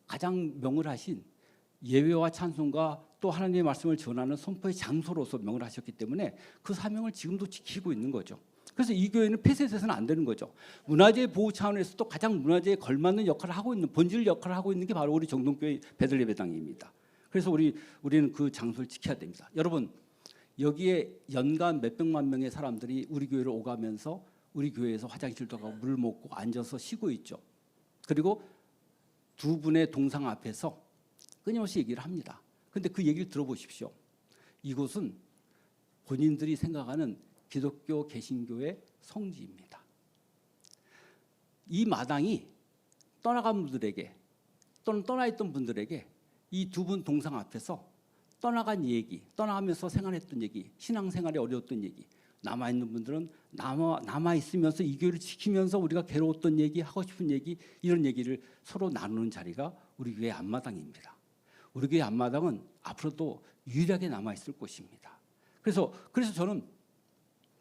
가장 명을 하신 예배와 찬송과 또 하나님의 말씀을 전하는 선포의 장소로서 명을 하셨기 때문에 그 사명을 지금도 지키고 있는 거죠. 그래서 이 교회는 폐쇄돼서는 안 되는 거죠. 문화재 보호 차원에서도 가장 문화재에 걸맞는 역할을 하고 있는 본질 역할을 하고 있는 게 바로 우리 정동교회 베들레헴당입니다. 그래서 우리는 그 장소를 지켜야 됩니다. 여러분 여기에 연간 몇백만 명의 사람들이 우리 교회를 오가면서 우리 교회에서 화장실도 가고 물을 먹고 앉아서 쉬고 있죠. 그리고 두 분의 동상 앞에서 끊임없이 얘기를 합니다. 그런데 그 얘기를 들어보십시오. 이곳은 본인들이 생각하는 기독교 개신교의 성지입니다. 이 마당이 떠나간 분들에게 또는 떠나있던 분들에게 이 두 분 동상 앞에서 떠나간 얘기, 떠나가면서 생활했던 얘기, 신앙생활에 어려웠던 얘기, 남아있는 분들은 남아있으면서 이 교회를 지키면서 우리가 괴로웠던 얘기, 하고 싶은 얘기 이런 얘기를 서로 나누는 자리가 우리 교회 앞마당입니다. 우리 교회 앞마당은 앞으로도 유일하게 남아 있을 곳입니다. 그래서 저는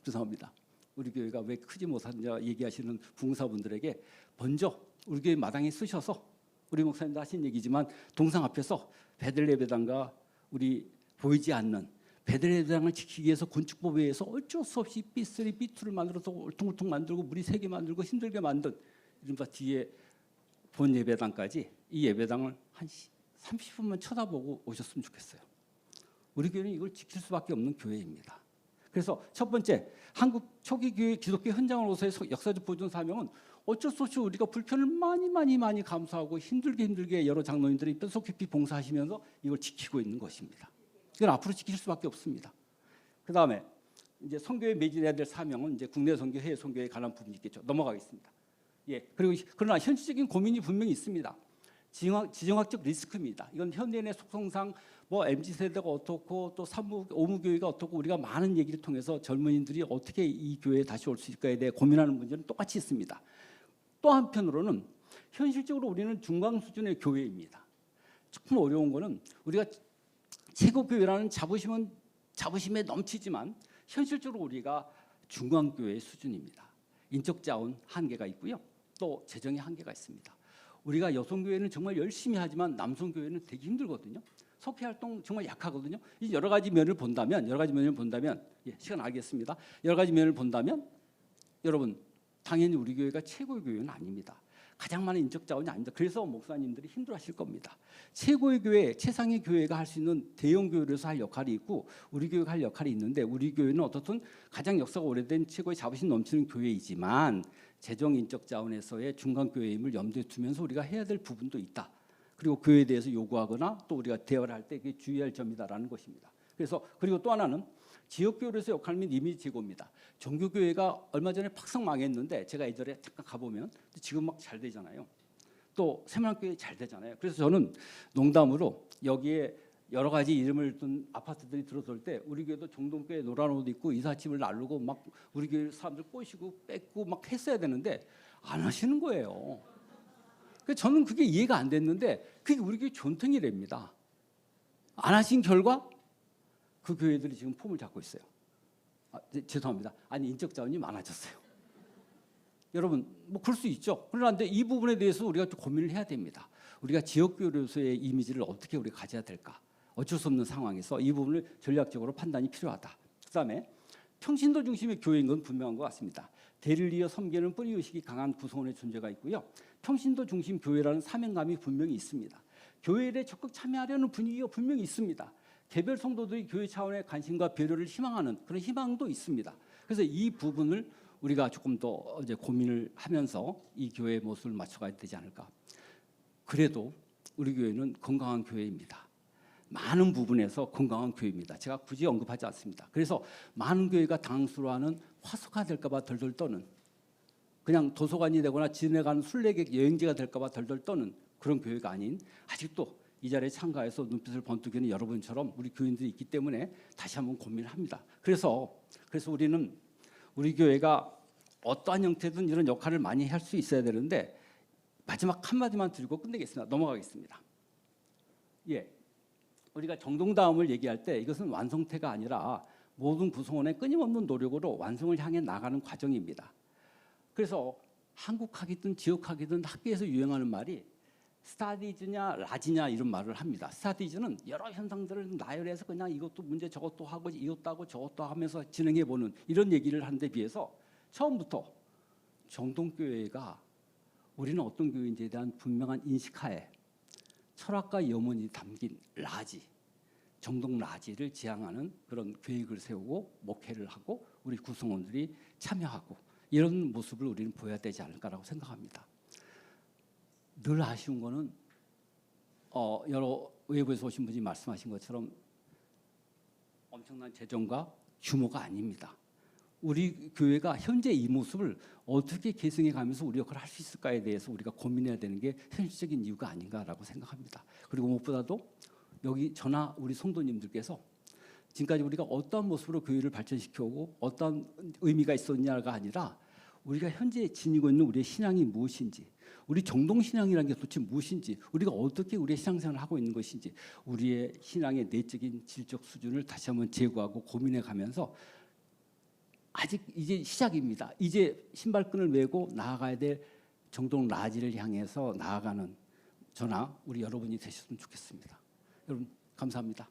죄송합니다. 우리 교회가 왜 크지 못하냐 얘기하시는 부흥사분들에게 먼저 우리 교회 마당에 쓰셔서 우리 목사님도 하신 얘기지만 동상 앞에서 베들레헴당과 우리 보이지 않는 베들레헴당을 지키기 위해서 건축법에 의해서 어쩔 수 없이 B3, B2를 만들어서 울퉁불퉁 만들고 물이 새게 만들고 힘들게 만든 이른바 뒤에 본 예배당까지 이 예배당을 한 30분만 쳐다보고 오셨으면 좋겠어요. 우리 교회는 이걸 지킬 수밖에 없는 교회입니다. 그래서 첫 번째, 한국 초기 교회 기독교 현장으로서의 역사적 보존 사명은 어쩔 수 없이 우리가 불편을 많이 감수하고 힘들게 여러 장로님들이 뼛속 깊이 봉사하시면서 이걸 지키고 있는 것입니다. 이건 앞으로 지킬 수밖에 없습니다. 그 다음에 이제 선교에 매진해야 될 사명은 이제 국내 선교, 해외 선교에 관한 부분이 있겠죠. 넘어가겠습니다. 예, 그리고 그러나 현실적인 고민이 분명히 있습니다. 지정학적 리스크입니다. 이건 현대인의 속성상 뭐 MZ 세대가 어떻고 또 오무 교회가 어떻고 우리가 많은 얘기를 통해서 젊은이들이 어떻게 이 교회에 다시 올 수 있을까에 대해 고민하는 문제는 똑같이 있습니다. 또 한편으로는 현실적으로 우리는 중간 수준의 교회입니다. 조금 어려운 거는 우리가 최고 교회라는 자부심에 넘치지만 현실적으로 우리가 중간 교회의 수준입니다. 인적 자원 한계가 있고요. 또 재정의 한계가 있습니다. 우리가 여성 교회는 정말 열심히 하지만 남성 교회는 되게 힘들거든요. 석회 활동 정말 약하거든요. 이 여러 가지 면을 본다면 예, 시간 알겠습니다. 여러 가지 면을 본다면 여러분 당연히 우리 교회가 최고의 교회는 아닙니다. 가장 많은 인적 자원이 아닙니다. 그래서 목사님들이 힘들어하실 겁니다. 최고의 교회, 최상의 교회가 할 수 있는 대형 교회로서 할 역할이 있고 우리 교회가 할 역할이 있는데 우리 교회는 어떻든 가장 역사가 오래된 최고의 자부심 넘치는 교회이지만 재정 인적 자원에서의 중간 교회임을 염두에 두면서 우리가 해야 될 부분도 있다. 그리고 교회에 대해서 요구하거나 또 우리가 대화를 할 때 그게 주의할 점이다라는 것입니다. 그래서 그리고 또 하나는 지역교회로서 역할 및 이미지 제고입니다. 종교교회가 얼마 전에 팍상 망했는데 제가 예전에 잠깐 가보면 지금 막 잘 되잖아요. 또 새마을교회 잘 되잖아요. 그래서 저는 농담으로 여기에 여러 가지 이름을 둔 아파트들이 들어설 때 우리 교회도 종동교회 노란 옷 입고 이삿짐을 나르고 막 우리 교회 사람들 꼬시고 뺏고 막 했어야 되는데 안 하시는 거예요. 그래서 저는 그게 이해가 안 됐는데 그게 우리 교회 존탱이랍니다. 안 하신 결과 그 교회들이 지금 폼을 잡고 있어요. 죄송합니다. 아니 인적 자원이 많아졌어요. 여러분 뭐 그럴 수 있죠. 그런데 이 부분에 대해서 우리가 좀 고민을 해야 됩니다. 우리가 지역교회로서의 이미지를 어떻게 우리가 가져야 될까? 어쩔 수 없는 상황에서 이 부분을 전략적으로 판단이 필요하다. 그다음에 평신도 중심의 교회인 건 분명한 것 같습니다. 대를 이어 섬기는 뿌리의식이 강한 구성원의 존재가 있고요. 평신도 중심 교회라는 사명감이 분명히 있습니다. 교회에 적극 참여하려는 분위기가 분명히 있습니다. 개별 성도들이 교회 차원의 관심과 배려를 희망하는 그런 희망도 있습니다. 그래서 이 부분을 우리가 조금 더 이제 고민을 하면서 이 교회의 모습을 맞춰가야 되지 않을까. 그래도 우리 교회는 건강한 교회입니다. 많은 부분에서 건강한 교회입니다. 제가 굳이 언급하지 않습니다. 그래서 많은 교회가 당황스러워하는 화석화 될까 봐 덜덜 떠는 그냥 도서관이 되거나 지내가는 순례객 여행지가 될까 봐 덜덜 떠는 그런 교회가 아닌 아직도 이 자리에 참가해서 눈빛을 번뜩이는 여러분처럼 우리 교인들이 있기 때문에 다시 한번 고민을 합니다. 그래서 우리는 우리 교회가 어떠한 형태든 이런 역할을 많이 할 수 있어야 되는데 마지막 한마디만 드리고 끝내겠습니다. 넘어가겠습니다. 예, 우리가 정동다움을 얘기할 때 이것은 완성태가 아니라 모든 구성원의 끊임없는 노력으로 완성을 향해 나가는 과정입니다. 그래서 한국학이든 지역학이든 학교에서 유행하는 말이 스타디즈냐 라지냐 이런 말을 합니다. 스타디즈는 여러 현상들을 나열해서 그냥 이것도 문제 저것도 하고 이것도 하고 저것도 하면서 진행해보는 이런 얘기를 하는 데 비해서 처음부터 정동교회가 우리는 어떤 교회인지에 대한 분명한 인식하에 철학과 염원이 담긴 라지, 정동 라지를 지향하는 그런 계획을 세우고 목회를 하고 우리 구성원들이 참여하고 이런 모습을 우리는 보여야 되지 않을까라고 생각합니다. 늘 아쉬운 거는 여러 외부에서 오신 분이 말씀하신 것처럼 엄청난 재정과 규모가 아닙니다. 우리 교회가 현재 이 모습을 어떻게 계승해 가면서 우리 역할을 할 수 있을까에 대해서 우리가 고민해야 되는 게 현실적인 이유가 아닌가라고 생각합니다. 그리고 무엇보다도 여기 저나 우리 성도님들께서 지금까지 우리가 어떤 모습으로 교회를 발전시켜오고 어떤 의미가 있었냐가 아니라 우리가 현재 지니고 있는 우리의 신앙이 무엇인지, 우리 정동신앙이라는 게 도대체 무엇인지, 우리가 어떻게 우리의 신앙생활을 하고 있는 것인지, 우리의 신앙의 내적인 질적 수준을 다시 한번 재고하고 고민해 가면서 아직 이제 시작입니다. 이제 신발끈을 메고 나아가야 될 정동 라지를 향해서 나아가는 저나 우리 여러분이 되셨으면 좋겠습니다. 여러분 감사합니다.